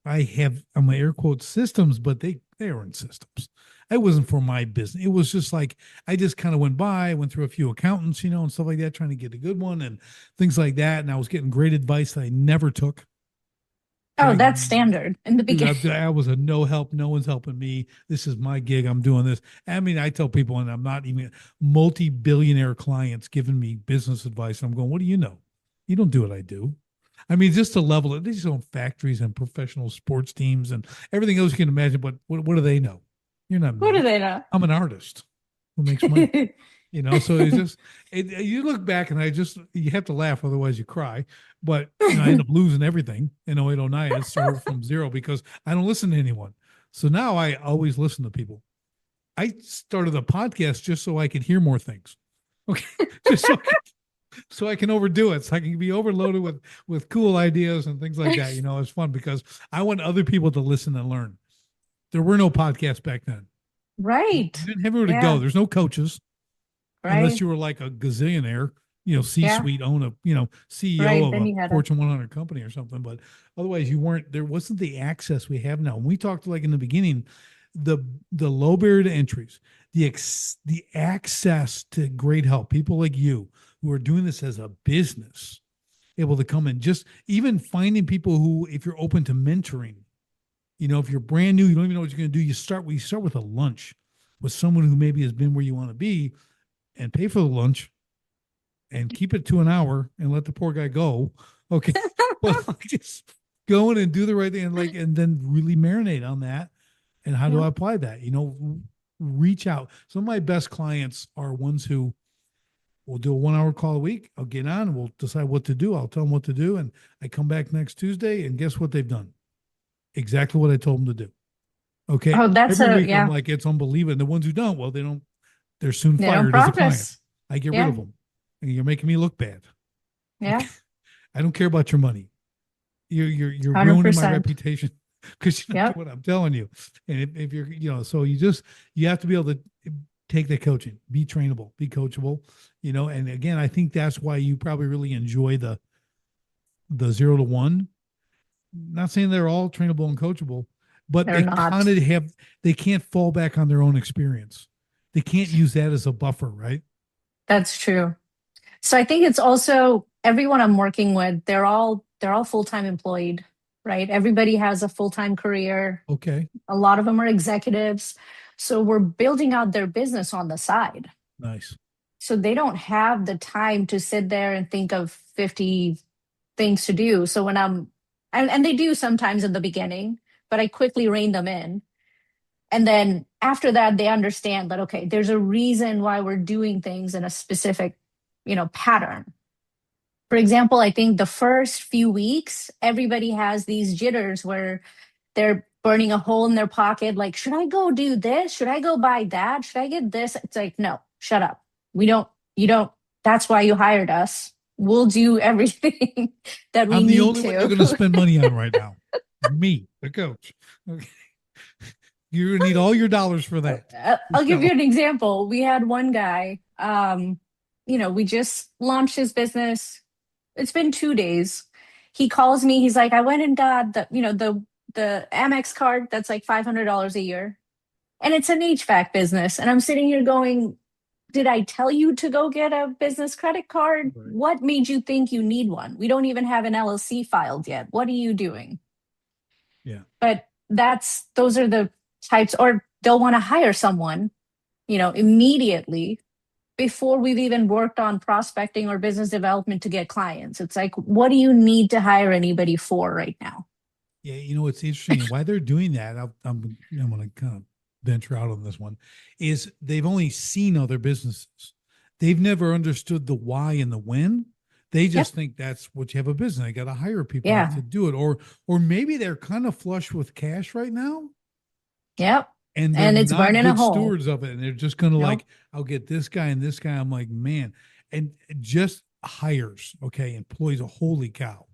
I have on my air quote systems, but they weren't systems. It wasn't for my business. It was just like I just kind of went by, went through a few accountants, and stuff like that, trying to get a good one and things like that. And I was getting great advice that I never took. Oh, Okay, that's standard in the dude, beginning. I was a no help. No one's helping me. This is my gig. I'm doing this. I mean, I tell people, and I'm not even multi-billionaire clients giving me business advice. I'm going, what do you know? You don't do what I do. I mean, just to level it, they just own factories and professional sports teams and everything else you can imagine. But what do they know? You're not What do me. they know? I'm an artist who makes money. So it's just you look back and you have to laugh, otherwise you cry. But I end up losing everything in 0809. I started from zero because I don't listen to anyone. So now I always listen to people. I started a podcast just so I could hear more things. Okay. Just so I can overdo it. So I can be overloaded with cool ideas and things like that. It's fun because I want other people to listen and learn. There were no podcasts back then. You Right. didn't have anywhere to go. Yeah. There's no coaches unless Right. you were like a gazillionaire, Yeah. C-suite owner, CEO Right. of Then a you had a Fortune 100 company or something. But otherwise, there wasn't the access we have now. When we talked like in the beginning, the the low barrier to entries, the access to great help, people like you who are doing this as a business, able to come and just even finding people who, if you're open to mentoring, if you're brand new, you don't even know what you're going to do. You start with a lunch with someone who maybe has been where you want to be and pay for the lunch and keep it to an hour and let the poor guy go. Okay. But like just go in and do the right thing and then really marinate on that. And how do yeah. I apply that? Reach out. Some of my best clients are ones who will do a 1 hour call a week. I'll get on and we'll decide what to do. I'll tell them what to do. And I come back next Tuesday and guess what they've done? Exactly what I told them to do. Okay. Oh, that's Every a, week I'm yeah, like, it's unbelievable. And the ones who don't, well, they're soon they don't fired as a client. progress. I get rid Yeah. of them. And you're making me look bad. Okay. Yeah. I don't care about your money. You're ruining my 100%. reputation because you're not Yep. doing what I'm telling you. And if you're, so you have to be able to take the coaching, be trainable, be coachable, and again, I think that's why you probably really enjoy the 0 to 1. Not saying they're all trainable and coachable, but They're not. they can't fall back on their own experience. They can't use that as a buffer, right? That's true. So I think it's also everyone I'm working with, they're all full-time employed, right? Everybody has a full-time career. Okay. A lot of them are executives. So we're building out their business on the side. Nice. So they don't have the time to sit there and think of 50 things to do. So and they do sometimes in the beginning, but I quickly rein them in. And then after that, they understand that, okay, there's a reason why we're doing things in a specific, pattern. For example, I think the first few weeks, everybody has these jitters where they're burning a hole in their pocket. Like, should I go do this? Should I go buy that? Should I get this? It's like, no, shut up. You don't, that's why you hired us. We'll do everything that we I'm the need only one you're to. going to spend money on right now. Me, the coach. Okay. You're going to need all your dollars for that. I'll give you So, an example. We had one guy, we just launched his business. It's been 2 days. He calls me. He's like, I went and got the Amex card that's like $500 a year. And it's an HVAC business. And I'm sitting here going, did I tell you to go get a business credit card? right. What made you think you need one? We don't even have an LLC filed yet. What are you doing? Yeah. But those are the types, or they'll want to hire someone, immediately before we've even worked on prospecting or business development to get clients. It's like, what do you need to hire anybody for right now? Yeah, it's interesting. And why they're doing that, I'm going to kind of venture out on this one, is they've only seen other businesses. They've never understood the why and the when. They Yep. just think that's what you have a business. I got to hire people Yeah. to do it, or maybe they're kind of flush with cash right now, Yep. and they're And it's not burning a good hole. stewards of it, and they're just going to Nope. like, I'll get this guy and this guy. I'm like, man, and just hires, okay, employees. Holy cow,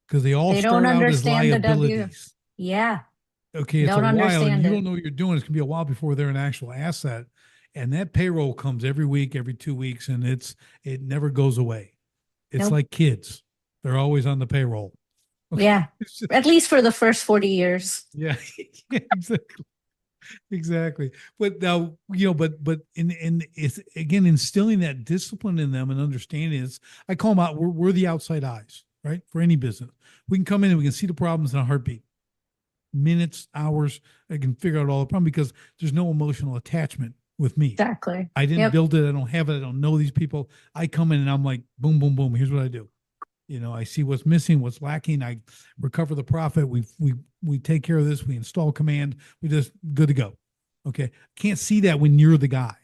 because they all They don't start out as understand the W. liabilities. Yeah. Okay, it's a Don't while and understand you it. don't know what you're doing. It's gonna be a while before they're an actual asset. And that payroll comes every week, every 2 weeks, and it never goes away. It's Nope. like kids. They're always on the payroll. Okay. Yeah. It's just, At least for the first 40 years. yeah, yeah, exactly. Exactly. But now, but in it's again instilling that discipline in them and understanding is I call them out. We're the outside eyes, right? For any business. We can come in and we can see the problems in a heartbeat. Minutes, hours, I can figure out all the problem because there's no emotional attachment with me. Exactly. I didn't Yep. build it. I don't have it. I don't know these people. I come in and I'm like, boom, boom, boom. Here's what I do. I see what's missing, what's lacking. I recover the profit. We take care of this. We install command. We just good to go. Okay. Can't see that when you're the guy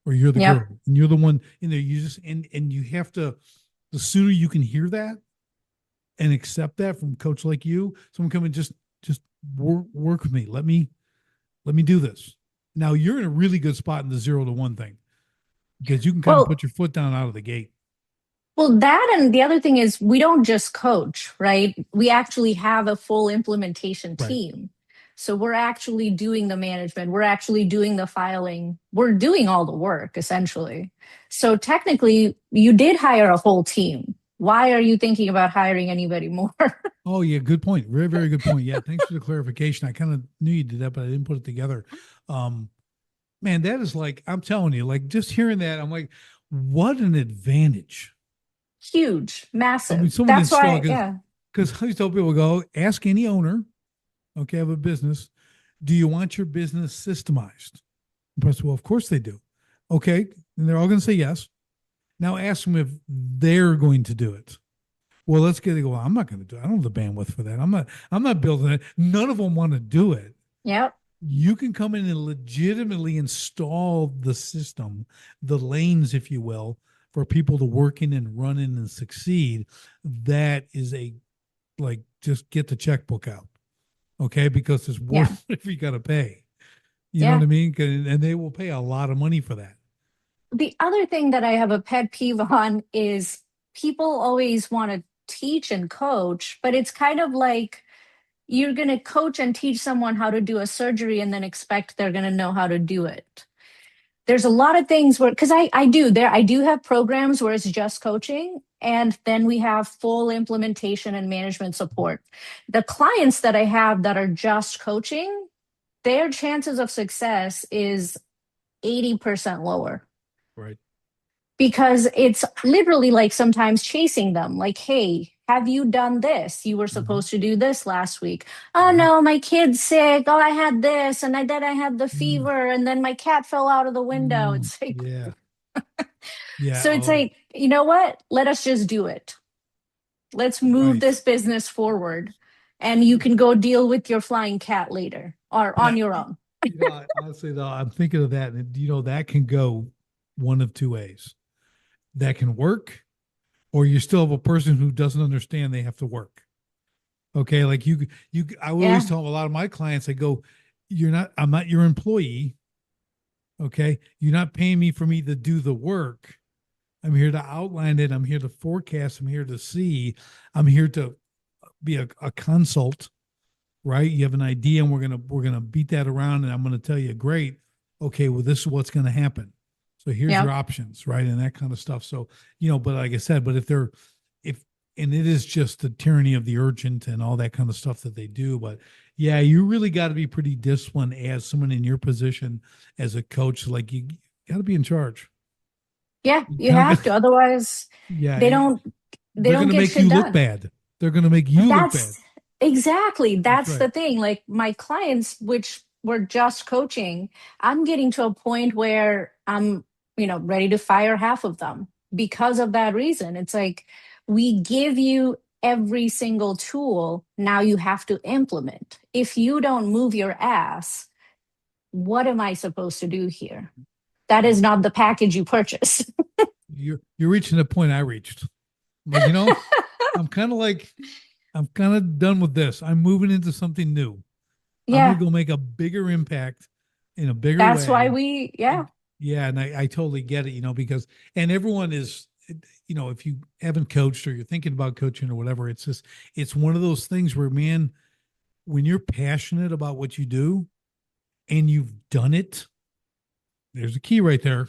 or you're the Yep. girl and you're the one in there. You just and you have to. The sooner you can hear that and accept that from a coach like you, someone come and just work with me. Let me do this. Now you're in a really good spot in the 0 to 1 thing because you can kind of Well, put your foot down out of the gate. that and the other thing is we don't just coach, right? We actually have a full implementation Right. team. So we're actually doing the management, we're actually doing the filing, we're doing all the work essentially. So technically, you did hire a whole team. Why are you thinking about hiring anybody more? Oh yeah, good point. Very, very good point. Yeah, thanks for the clarification. I kind of knew you did that, but I didn't put it together. Um, man, that is like I'm telling you, like just hearing that, I'm like, what an advantage. Huge, I mean, massive. someone That's install why, because yeah. I used to tell people go ask any owner, okay, of a business, do you want your business systemized? And I said, well, of course they do. Okay, and they're all going to say yes. Now ask them if they're going to do it. Well, let's get it. Well, I'm not going to do it. I don't have the bandwidth for that. I'm not building it. None of them want to do it. Yep. You can come in and legitimately install the system, the lanes, if you will, for people to work in and run in and succeed. That is a like just get the checkbook out. Okay. Because it's Yeah. worth if you got to pay, you know what Yeah. I mean? And they will pay a lot of money for that. The other thing that I have a pet peeve on is people always want to teach and coach, but it's kind of like you're going to coach and teach someone how to do a surgery and then expect they're going to know how to do it. There's a lot of things where, because I do have programs where it's just coaching, and then we have full implementation and management support. The clients that I have that are just coaching, their chances of success is 80% lower Right. because it's literally like sometimes chasing them like, hey, have you done this? You were Mhm. supposed to do this last week. Oh Yeah. no, my kid's sick. Oh, I had this, and then I had the Mm. fever, and then my cat fell out of the window. Mm. It's like, Yeah. Yeah. so it's Oh, like, you know what, let us just do it. Let's move right. this business forward, and you can go deal with your flying cat later or Yeah. on your own. Honestly, though, I'm thinking of that, and that can go one of two ways. That can work, or you still have a person who doesn't understand they have to work. Okay, like I always Yeah. tell a lot of my clients, I go, I'm not your employee. Okay, you're not paying me for me to do the work. I'm here to outline it. I'm here to forecast. I'm here to see. I'm here to be a consult, right? You have an idea, and we're gonna beat that around, and I'm gonna tell you, great. Okay, well, this is what's gonna happen. So here's Yeah. your options, right? And that kind of stuff. So, but like I said, but if and it is just the tyranny of the urgent and all that kind of stuff that they do. But yeah, you really got to be pretty disciplined as someone in your position as a coach. Like you got to be in charge. Yeah, You you kind of have got, to. Otherwise, yeah. they don't they They're don't gonna get make shit you look done. bad. They're gonna make you look bad. That's exactly, That's that's right. the thing. Like my clients, which were just coaching, I'm getting to a point where I'm, ready to fire half of them because of that reason. It's like we give you every single tool, now you have to implement. If you don't move your ass, what am I supposed to do here? That Yeah. is not the package you purchase. You're reaching the point I reached. I'm like, I'm kind of like I'm kind of done with this. I'm moving into something new. I'm gonna Yeah, go make a bigger impact in a bigger that's why way. yeah, And yeah, and I totally get it, because and everyone is, if you haven't coached or you're thinking about coaching or whatever, it's one of those things where, man, when you're passionate about what you do and you've done it, there's a key right there.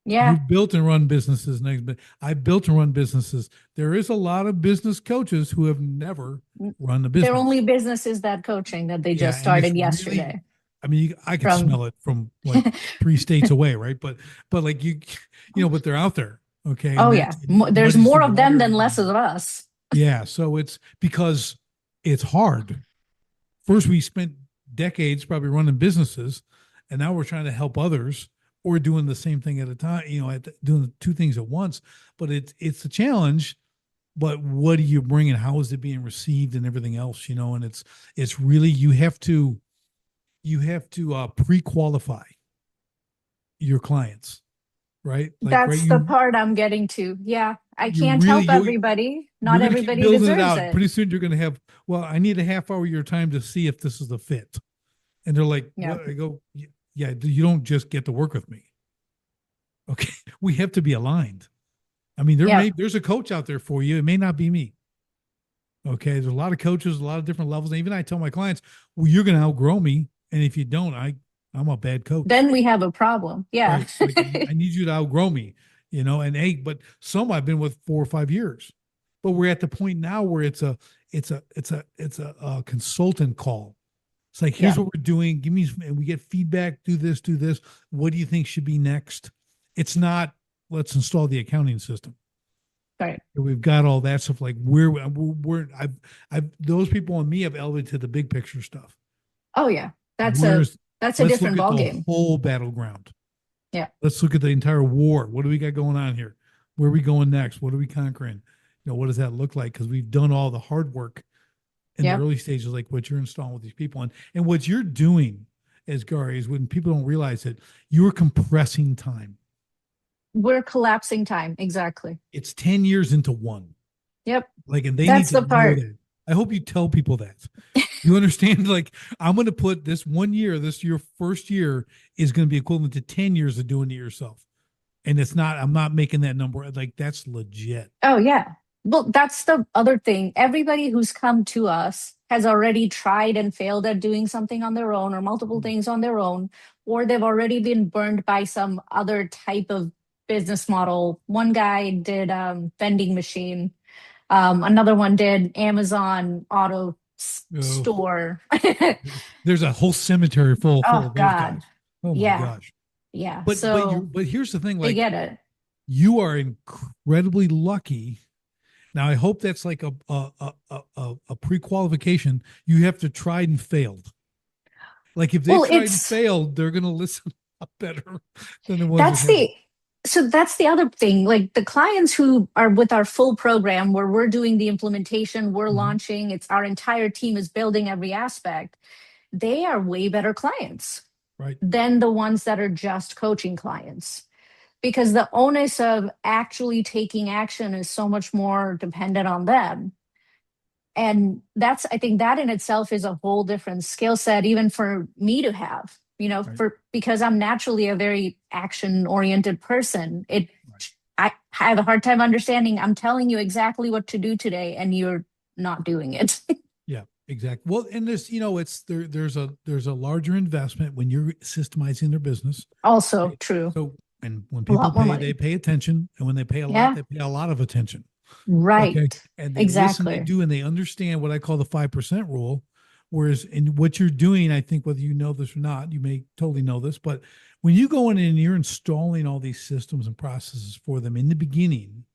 yeah. You've built and run businesses. But I built and run businesses. There is a lot of business coaches who have never run a They're business. only businesses that coaching that they Yeah, just and it's started really, yesterday I mean, I could from smell it from like 3 states away, right? But like but they're out there, okay, oh and yeah, it there's muddies the more of them water than every less time. of us. Yeah, so it's because it's hard. First, we spent decades probably running businesses, and now we're trying to help others or doing the same thing at a time, doing two things at once. But it's a challenge. But what do you bring, and how is it being received, and everything else, and it's really you have to pre-qualify your clients, right? Like, right, That's the part I'm getting to. Yeah, I you can't really help you everybody. you're Not going to keep everybody building it deserves out. it. Pretty soon, you're going to have, well, I need a half hour of your time to see if this is a fit. And they're like, Yeah, what? I go, yeah, you don't just get to work with me. Okay. We have to be aligned. I mean, yeah. there's a coach out there for you. It may not be me. Okay. There's a lot of coaches, a lot of different levels. And even I tell my clients, well, you're going to outgrow me. And if you don't, I'm a bad coach. Then we have a problem. Yeah, Right. Like, I need you to outgrow me, and hey, but some I've been with 4 or 5 years, but we're at the point now where it's a consultant call. It's like, here's yeah. what we're doing. Give me, and we get feedback. Do this, do this. What do you think should be next? It's not, let's install the accounting system. Right. We've got all that stuff. Like, those people and me have elevated to the big picture stuff. Oh yeah, Where's, that's a let's look different at ball the game. whole battleground. Yeah, Let's look at the entire war. What do we got going on here? Where are we going next? What are we conquering? What does that look like? Because we've done all the hard work in the yeah. early stages, like what you're installing with these people. And what you're doing, Azgari, is when people don't realize it, you're compressing time. We're collapsing time. Exactly. It's 10 years into one. Yep. Like, and they need That's to the know part. that. I hope you tell people that. You understand? Like, I'm going to put this 1 year, this your first year is going to be equivalent to 10 years of doing it yourself. And it's not, I'm not making that number. Like, that's legit. Oh, yeah. Well, that's the other thing. Everybody who's come to us has already tried and failed at doing something on their own or multiple things on their own, or they've already been burned by some other type of business model. One guy did vending machine, another one did Amazon auto Oh, store. there's a whole cemetery full Oh, of those God. guys. Oh my Yeah. gosh. Yeah. But So but here's the thing, they like get it. you are incredibly lucky. Now I hope that's like a pre-qualification. You have to tried and failed. Like if they've Well, tried and it's failed, they're gonna listen a lot better than the ones that that's haven't. the so that's the other thing. Like the clients who are with our full program where we're doing the implementation, we're Mhm. launching, it's our entire team is building every aspect. They are way better clients Right. than the ones that are just coaching clients because the onus of actually taking action is so much more dependent on them. And that's, I think that in itself is a whole different skill set even for me to have, Right. for because I'm naturally a very action oriented person. It Right. I have a hard time understanding I'm telling you exactly what to do today and you're not doing it. Yeah, exactly. Well, and this, it's there's a larger investment when you're systemizing their business. Also Okay. true. So, and when A people lot more pay, they money. pay attention, and when they pay a lot, Yeah. they pay a lot of attention. Okay. Right. And they listen, they Exactly. do, and they understand what I call the 5% rule. Whereas in what you're doing, I think whether you know this or not, you may totally know this, but when you go in and you're installing all these systems and processes for them in the beginning,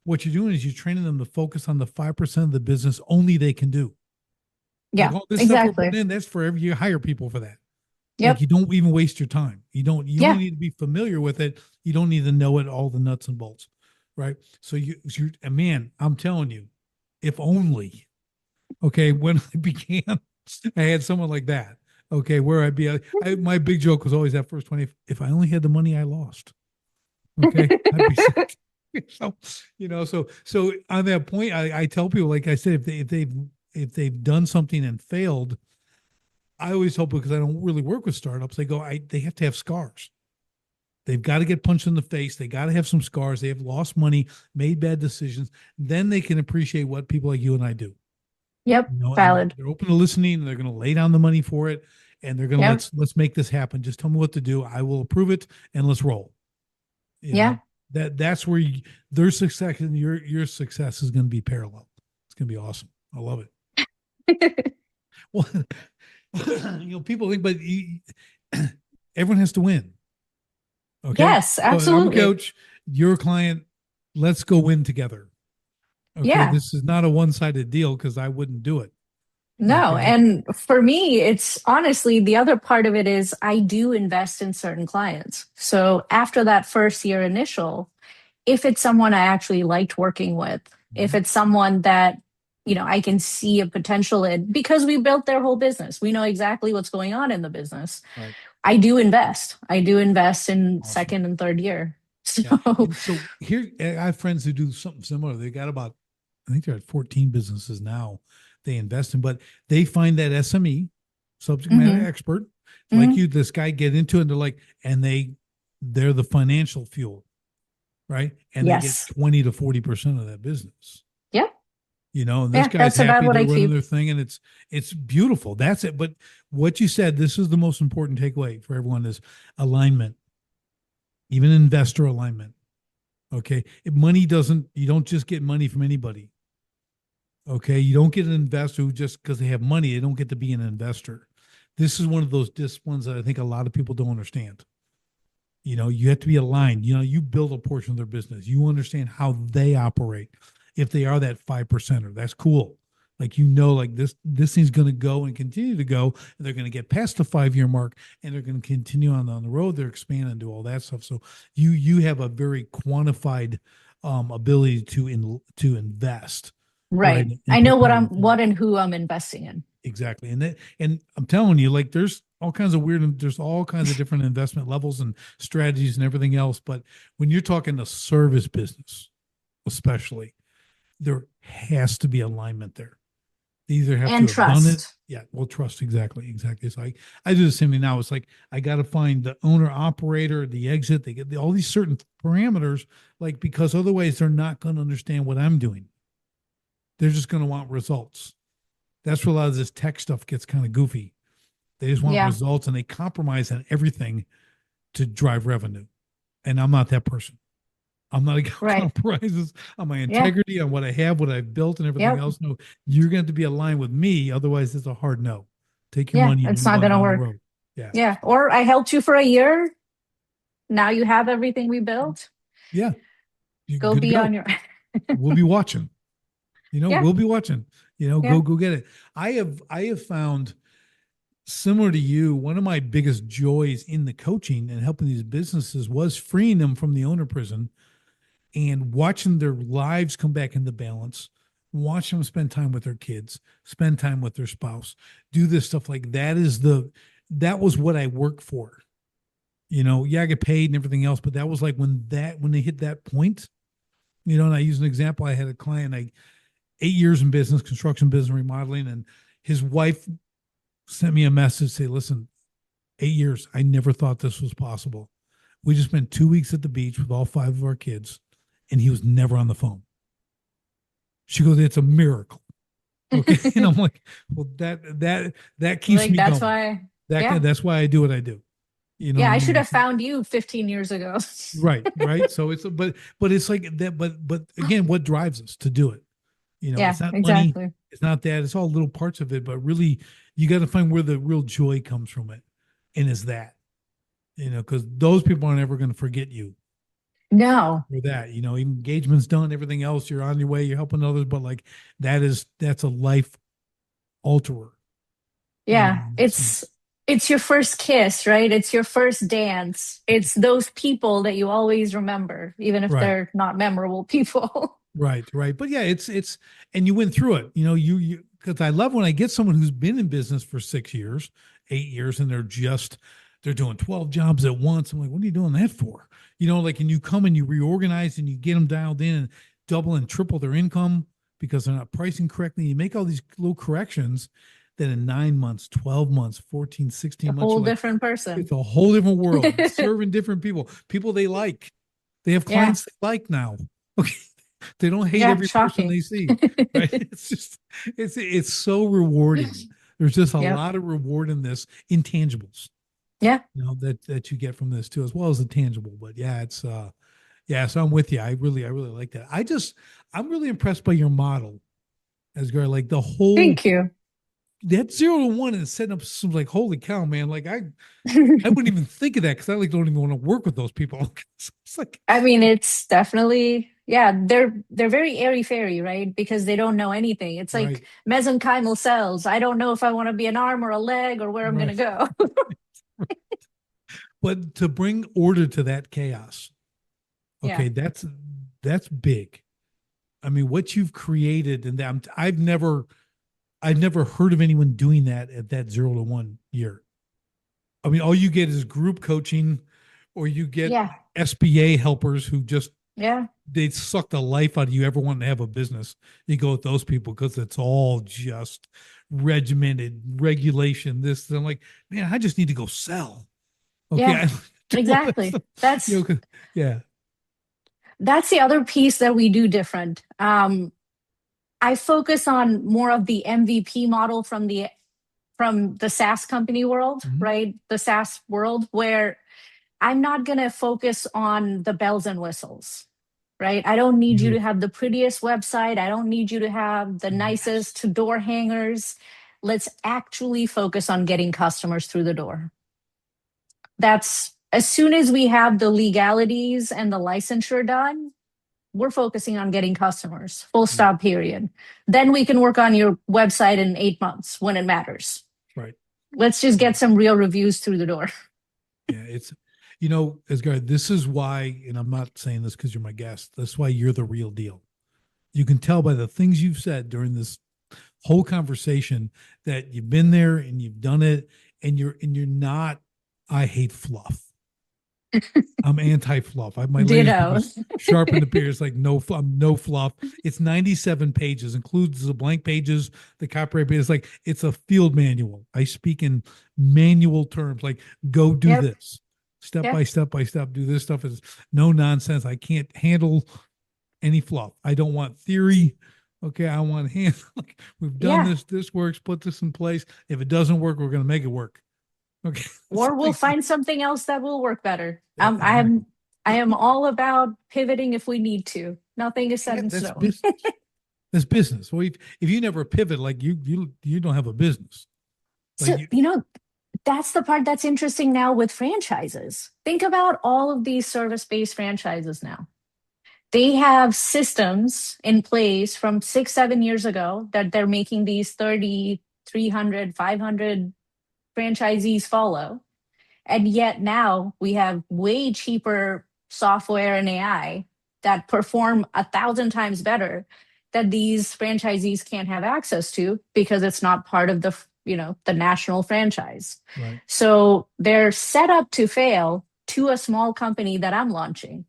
what you're doing is you're training them to focus on the 5% of the business only they can do. Like Yeah. all this stuff we're Exactly. putting in, that's for every you hire people for that. Like Yep. you don't even waste your time. You only Yeah. need to be familiar with it. You don't need to know it all the nuts and bolts. Right. So and man, I'm telling you, if only, okay, when I began, I had someone like that. Okay, where I'd be my big joke was always that first 20, if I only had the money I lost, okay, I'd be sick. So, so on that point, I tell people, like I said, if they've done something and failed, I always hope, because I don't really work with startups, they have to have scars. They've got to get punched in the face. They got to have some scars. They have lost money, made bad decisions. Then they can appreciate what people like you and I do. Yep. And Valid. they're open to listening, and they're going to lay down the money for it, and they're going to Yep. let's make this happen. Just tell me what to do. I will approve it, and let's roll. You know Yeah. that's where their success and your success is going to be parallel. It's going to be awesome. I love it. Well, people think, but everyone has to win. Okay. Yes, So I'm a absolutely. coach, you're a client. Let's go win together. Okay. Yeah. This is not a one sided deal because I wouldn't do it. No, Okay. and for me, it's honestly the other part of it is I do invest in certain clients. So after that first year initial, if it's someone I actually liked working with, if Mhm. it's someone that, I can see a potential in because we built their whole business, we know exactly what's going on in the business. Right. I do invest. I do invest in Awesome. second and third year. Yeah. So, And so here, I have friends who do something similar. They got about, I think they're at 14 businesses now they invest in, but they find that SME, subject matter mhm, expert, like mhm. you, this guy get into it and they're like, and they're the financial fuel, right? And they get Yes. 20 to 40% of that business. Yep. And this Yeah, guy's that's about happy, what they're I running keep. their thing, and it's beautiful. That's it. But what you said, this is the most important takeaway for everyone, is alignment, even investor alignment. Okay. Money doesn't, you don't just get money from anybody. Okay. You don't get an investor who just because they have money, they don't get to be an investor. This is one of those disciplines that I think a lot of people don't understand. You have to be aligned. You build a portion of their business. You understand how they operate. If they are that 5%er, that's cool. Like, like this thing's going to go and continue to go, and they're going to get past the 5 year mark, and they're going to continue on the road. They're expanding and do all that stuff. So you have a very quantified ability to invest, right, Right. and I know prepare them for what it. and who I'm investing in. Exactly. And I'm telling you, like there's all kinds of different investment levels and strategies and everything else. But when you're talking the service business, especially, there has to be alignment there. They either have to And have done it. trust. Yeah, well, trust exactly, exactly. So I do the same thing now. It's like I got to find the owner operator, the exit. They get all these certain parameters, like because otherwise they're not going to understand what I'm doing. They're just going to want results. That's where a lot of this tech stuff gets kind of goofy. They just want Yeah, results and they compromise on everything to drive revenue. And I'm not that person. I'm not a guy who right. compromises on my Yeah, integrity, on what I have, what I've built, and everything yep. else. No, you're going to have to be aligned with me. Otherwise, it's a hard no. Take your Yeah, money and it's move not on going to down the work. road. Yeah. Yeah. So, Or I helped you for a year. Now you have everything we built. yeah, you're Go good to be on go. your. We'll be watching. Yeah, We'll be watching. yeah. Go get it. I have found similar to you, one of my biggest joys in the coaching and helping these businesses was freeing them from the owner prison and watching their lives come back into balance, watch them spend time with their kids, spend time with their spouse, do this stuff like that that was what I worked for. Yeah, I get paid and everything else, but that was like when they hit that point, and I use an example. I had a client, 8 years in business, construction business, remodeling, and his wife sent me a message, say, listen, 8 years, I never thought this was possible. We just spent 2 weeks at the beach with all five of our kids, and he was never on the phone. She goes, it's a miracle. Okay. And I'm like, well, that keeps Like me that's going. why. Yeah. That's why I do what I do. You know what Yeah, I I should mean? have found you 15 years ago. Right, right. So but it's like that, but again, what drives us to do it? Yeah, It's not money, exactly. it's not that, it's all little parts of it, but really you got to find where the real joy comes from it. And is that, because those people aren't ever going to forget you No. for that. Engagement's done, everything else, you're on your way, you're helping others, but like that's a life alterer, Yeah, in that sense. it's your first kiss, right? It's your first dance. It's those people that you always remember, even if Right. they're not memorable people. Right, right. But yeah, and you went through it. Because I love when I get someone who's been in business for 6 years, 8 years, and they're doing 12 jobs at once. I'm like, what are you doing that for? Like, and you come and you reorganize and you get them dialed in and double and triple their income because they're not pricing correctly. You make all these little corrections. Then in 9 months, 12 months, 14, A 16 months, whole you're like, different person. it's a whole different world, serving different people they like. They have Yeah. clients they like now. Okay. They don't hate Yeah, every person shocking. they see, right? It's so rewarding. There's just a Yep. lot of reward in this intangibles, Yeah. that you get from this too, as well as the tangible. But yeah, yeah. So I'm with you. I really like that. I'm really impressed by your model, Asgar. Like the whole Thank you. that 0 to 1 and setting up some like holy cow, man. Like I wouldn't even think of that because I like don't even want to work with those people. It's like I mean, it's definitely, yeah, they're very airy fairy, right? Because they don't know anything. It's right, like mesenchymal cells. I don't know if I want to be an arm or a leg or where I'm gonna right. go. But to bring order to that chaos, Yeah. okay, that's big. I mean, what you've created, and that I've never heard of anyone doing that at that 0 to 1 year. I mean, all you get is group coaching, or you get Yeah. SBA helpers who just Yeah. they suck the life out of you ever wanting to have a business. You go with those people because it's all just regimented regulation. This, I'm like, man, I just need to go sell. Okay, Yeah. I do all that Exactly. stuff. You know, 'cause- yeah. That's the other piece that we do different. I focus on more of the MVP model from the SaaS company world, Mhm. right? The SaaS world where I'm not going to focus on the bells and whistles, right? I don't need you You to have the prettiest website. I don't need you to have the Yes. nicest door hangers. Let's actually focus on getting customers through the door. That's as soon as we have the legalities and the licensure done, we're focusing on getting customers, full Yeah. stop, period. Then we can work on your website in 8 months when it matters. Right. Let's just Right. get some real reviews through the door. Yeah. Asgard, this is why, and I'm not saying this because you're my guest. That's why you're the real deal. You can tell by the things you've said during this whole conversation that you've been there and you've done it, and you're not. I hate fluff. I'm anti-fluff. My latest book Ditto. is Sharpen the Peers, like no fluff. It's 97 pages, includes the blank pages, the copyright pages. Like it's a field manual. I speak in manual terms, like go do Yep. this, step Yeah. by step by step. Do this stuff is no nonsense. I can't handle any fluff. I don't want theory. Okay, I want hand. Like we've done Yeah. this. This works. Put this in place. If it doesn't work, we're going to make it work. Okay, Or we'll so, find something else that will work better. exactly. I am all about pivoting if we need to. Nothing is set Yeah, in that's stone. business. That's business. Well, if you never pivot, like you don't have a business. Like So, that's the part that's interesting now with franchises. Think about all of these service-based franchises now. They have systems in place from 6, 7 years ago that they're making these 30, 300, 500 franchisees follow. And yet now we have way cheaper software and AI that perform 1,000 times better that these franchisees can't have access to because it's not part of the national franchise. right, So they're set up to fail to a small company that I'm launching,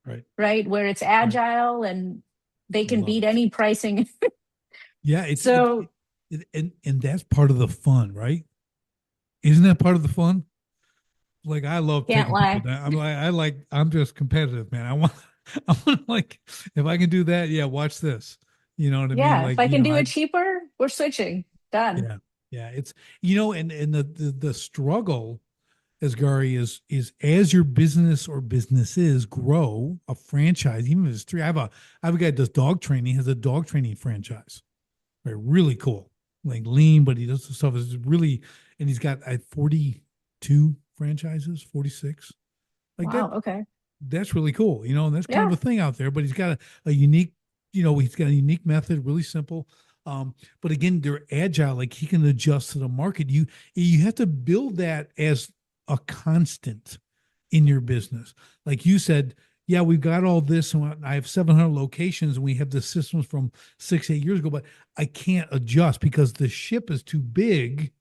right, right? Where it's right. agile and they I can love beat it. any pricing. Yeah, So and that's part of the fun, right? Isn't that part of the fun? Like I love can't taking people lie. down. I'm just competitive, man. I want like if I can do that, yeah, watch this. You know what I mean? Yeah, if Like, I can do it cheaper, we're switching. Done. yeah, yeah. It's and the struggle, Asgari, is as your business or businesses grow, a franchise, even if it's three. I have a guy that does dog training, has a dog training franchise. Right, really cool. Like lean, but he does the stuff is really, and he's got 42 franchises, 46. Like that, Wow. Okay. that's really cool. And that's kind Yeah. of a thing out there, but he's got a unique, he's got a unique method, really simple. But again, they're agile, like he can adjust to the market. You have to build that as a constant in your business. Like you said, yeah, we've got all this, and I have 700 locations, and we have the systems from 6, 8 years ago, but I can't adjust because the ship is too big,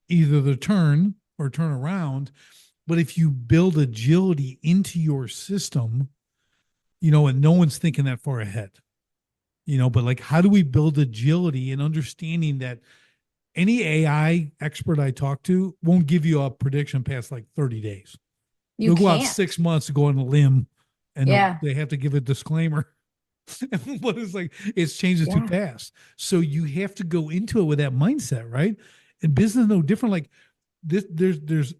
either to turn or turn around. But if you build agility into your system, and no one's thinking that far ahead, but like, how do we build agility and understanding that any AI expert I talk to won't give you a prediction past like 30 days. You They'll go out can't. 6 months to go on a limb and Yeah. they have to give a disclaimer. But it's like it's changes too Yeah. fast. So you have to go into it with that mindset, right? And business is no different. Like this, there's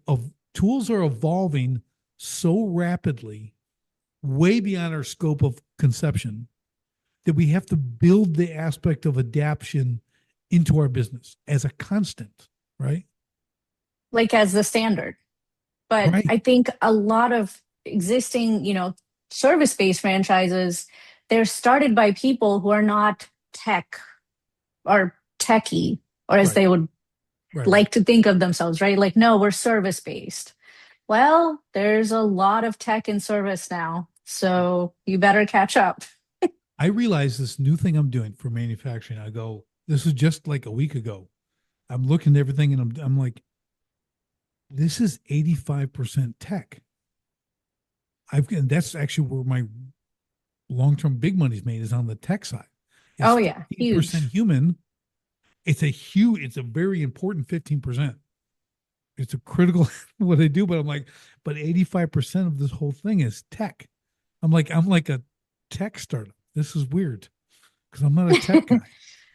tools are evolving so rapidly, way beyond our scope of conception, that we have to build the aspect of adaptation into our business as a constant, right? Like as the standard. But Right, I think a lot of existing, service-based franchises, they're started by people who are not tech or techie, or as right, they would right. like to think of themselves, right? Like, no, we're service-based. Well, there's a lot of tech in service now. So you better catch up. I realize this new thing I'm doing for manufacturing. I go, this is just like a week ago. I'm looking at everything and I'm like, this is 85% tech. And that's actually where my long-term big money's made is on the tech side. It's Oh, yeah. 15% Huge. human. It's a very important 15%. It's a critical what they do, but I'm like, but 85% of this whole thing is tech. I'm like a tech startup. This is weird because I'm not a tech guy.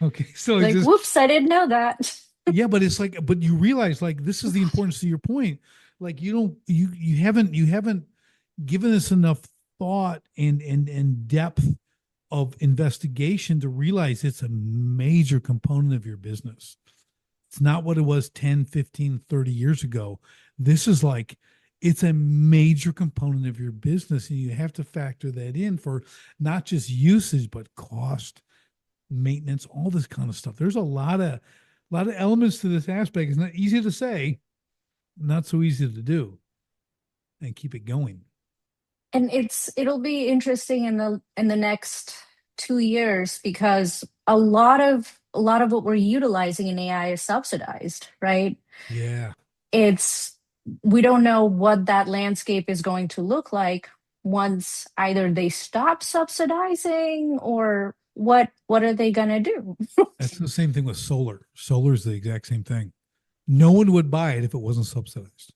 Okay. So it's Like, just, whoops, I didn't know that. yeah, but it's like, but you realize like this is the importance to your point. Like you don't, you haven't given us enough thought and depth of investigation to realize it's a major component of your business. It's not what it was 10, 15, 30 years ago. This is like, it's a major component of your business. And you have to factor that in for not just usage, but cost, maintenance, all this kind of stuff. There's a lot of elements to this aspect. It's not easy to say, not so easy to do and keep it going. And it'll be interesting in the next 2 years because a lot of what we're utilizing in AI is subsidized, right? Yeah. It's we don't know what that landscape is going to look like once either they stop subsidizing or what are they going to do? That's the same thing with solar. Solar is the exact same thing. No one would buy it if it wasn't subsidized.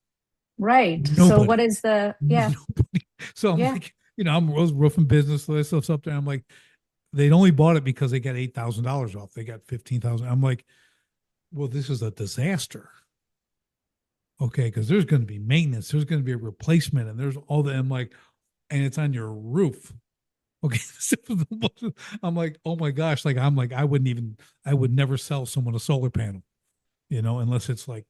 Right. So what Nobody. is the, yeah, Nobody. So I'm yeah. like, I was roofing business, so that stuff's up there. I'm like, they'd only bought it because they got $8,000 off. They got 15,000. I'm like, well, this is a disaster. Okay, because there's going to be maintenance, there's going to be a replacement, and there's all that. I'm like, and it's on your roof. Okay, I'm like, oh my gosh, like I would never sell someone a solar panel, unless it's like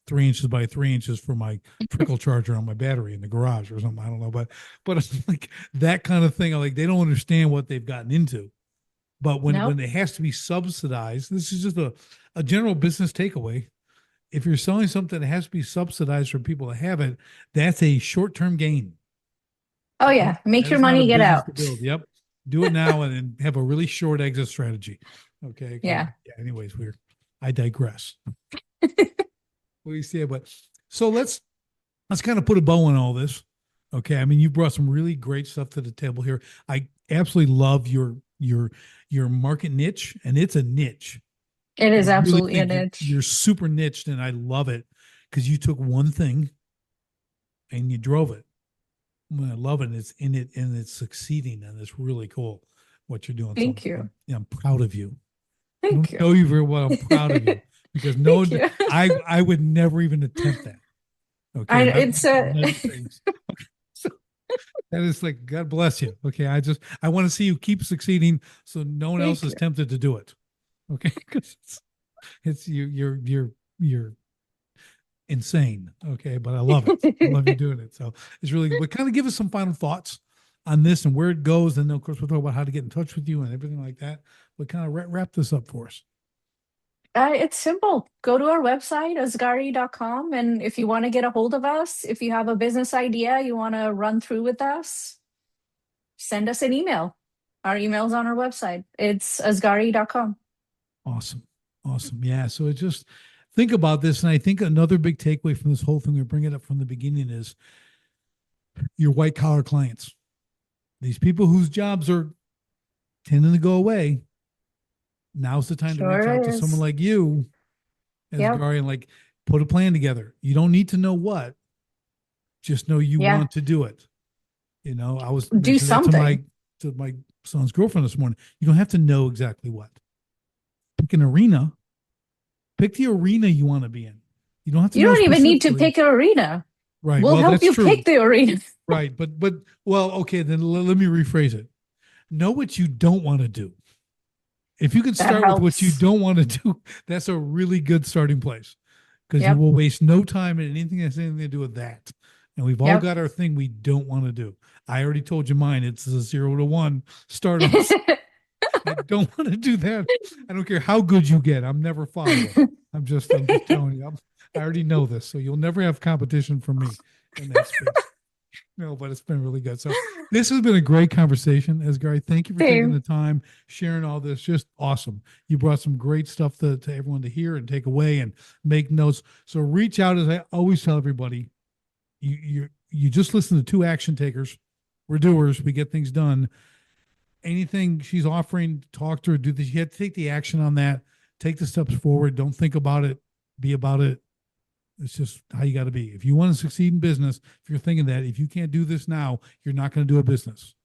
3 inches by 3 inches for my trickle charger on my battery in the garage or something. I don't know, but it's like that kind of thing. Like they don't understand what they've gotten into. But when Nope. it has to be subsidized, this is just a general business takeaway. If you're selling something that has to be subsidized for people to have it, that's a short term gain. Oh Yep. yeah. Make That your is not a money, get business to out. build. Yep. Do it now and then have a really short exit strategy. Okay. Yeah. Yeah, anyways, I digress. What do you say? But so let's kind of put a bow on all this. Okay. I mean, you brought some really great stuff to the table here. I absolutely love your market niche, and it's a niche. It I is really absolutely a think you're niche. super niched, and I love it because you took one thing and you drove it. I love it. It's in it and it's succeeding, and it's really cool what you're doing. So Thank you. I'm proud of you. I Thank don't you. know you very well. I'm proud of you because no, Thank you. I would never even attempt that. Okay, I and I've it's done some a nutty things. So that is like God bless you. Okay, I want to see you keep succeeding, so no one else thank is you. tempted to do it. Okay, because it's you're insane. Okay, but I love it. I love you doing it. So it's really good. But kind of give us some final thoughts on this and where it goes, and then of course we'll talk about how to get in touch with you and everything like that. But kind of wrap this up for us. It's simple. Go to our website, azgari.com. And if you want to get a hold of us, if you have a business idea you want to run through with us, send us an email. Our email's on our website. It's azgari.com. Awesome. Awesome. Yeah. So it just think about this. And I think another big takeaway from this whole thing, we bring it up from the beginning, is your white collar clients. These people whose jobs are tending to go away. Now's the time to reach out Sure to someone is. like you, as Yep. Gary, and like put a plan together. You don't need to know what, just know you Yeah. want to do it. I was Do mentioning that to my something. to my son's girlfriend this morning. You don't have to know exactly what. Pick an arena. Pick the arena you want to be in. You don't have to You know don't even need to specifically. pick an arena. Right. We'll Well, help that's you true. pick the arena. Right. But well, okay, then let me rephrase it. Know what you don't want to do. If you can That start with what you helps. don't want to do, that's a really good starting place, because you Yep. will waste no time in anything that has anything to do with that. And we've all Yep. got our thing we don't want to do. I already told you mine. It's a 0 to 1 start off. I don't want to do that. I don't care how good you get. I'm never following. I'm just telling you. I already know this, so you'll never have competition from me in that space. No, but it's been really good. So this has been a great conversation, Asgari. Thank you for taking Same. the time, sharing all this. Just awesome. You brought some great stuff to everyone to hear and take away and make notes. So reach out, as I always tell everybody. You just listen to two action takers. We're doers. We get things done. Anything she's offering, talk to her, do this. You have to take the action on that. Take the steps forward. Don't think about it. Be about it. It's just how you got to be. If you want to succeed in business, if you're thinking that, if you can't do this now, you're not going to do a business.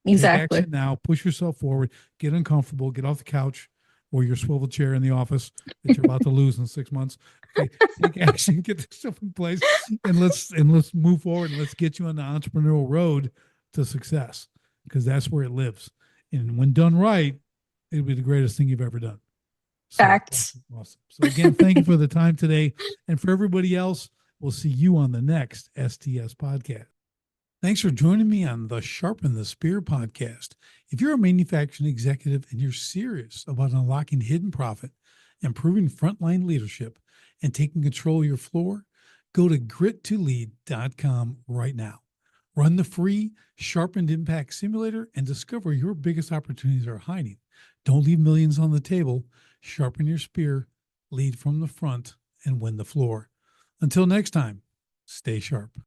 Take Exactly. action now, push yourself forward, get uncomfortable, get off the couch or your swivel chair in the office that you're about to lose in 6 months. Okay, take action, get this stuff in place, and let's move forward and let's get you on the entrepreneurial road to success, because that's where it lives. And when done right, it'll be the greatest thing you've ever done. So Facts. awesome, awesome. So again, thank you for the time today. And for everybody else, we'll see you on the next STS podcast. Thanks for joining me on the Sharpen the Spear podcast. If you're a manufacturing executive and you're serious about unlocking hidden profit, improving frontline leadership, and taking control of your floor, go to grit2lead.com right now. Run the free Sharpened Impact Simulator and discover your biggest opportunities are hiding. Don't leave millions on the table. Sharpen your spear, lead from the front, and win the floor. Until next time. Stay sharp.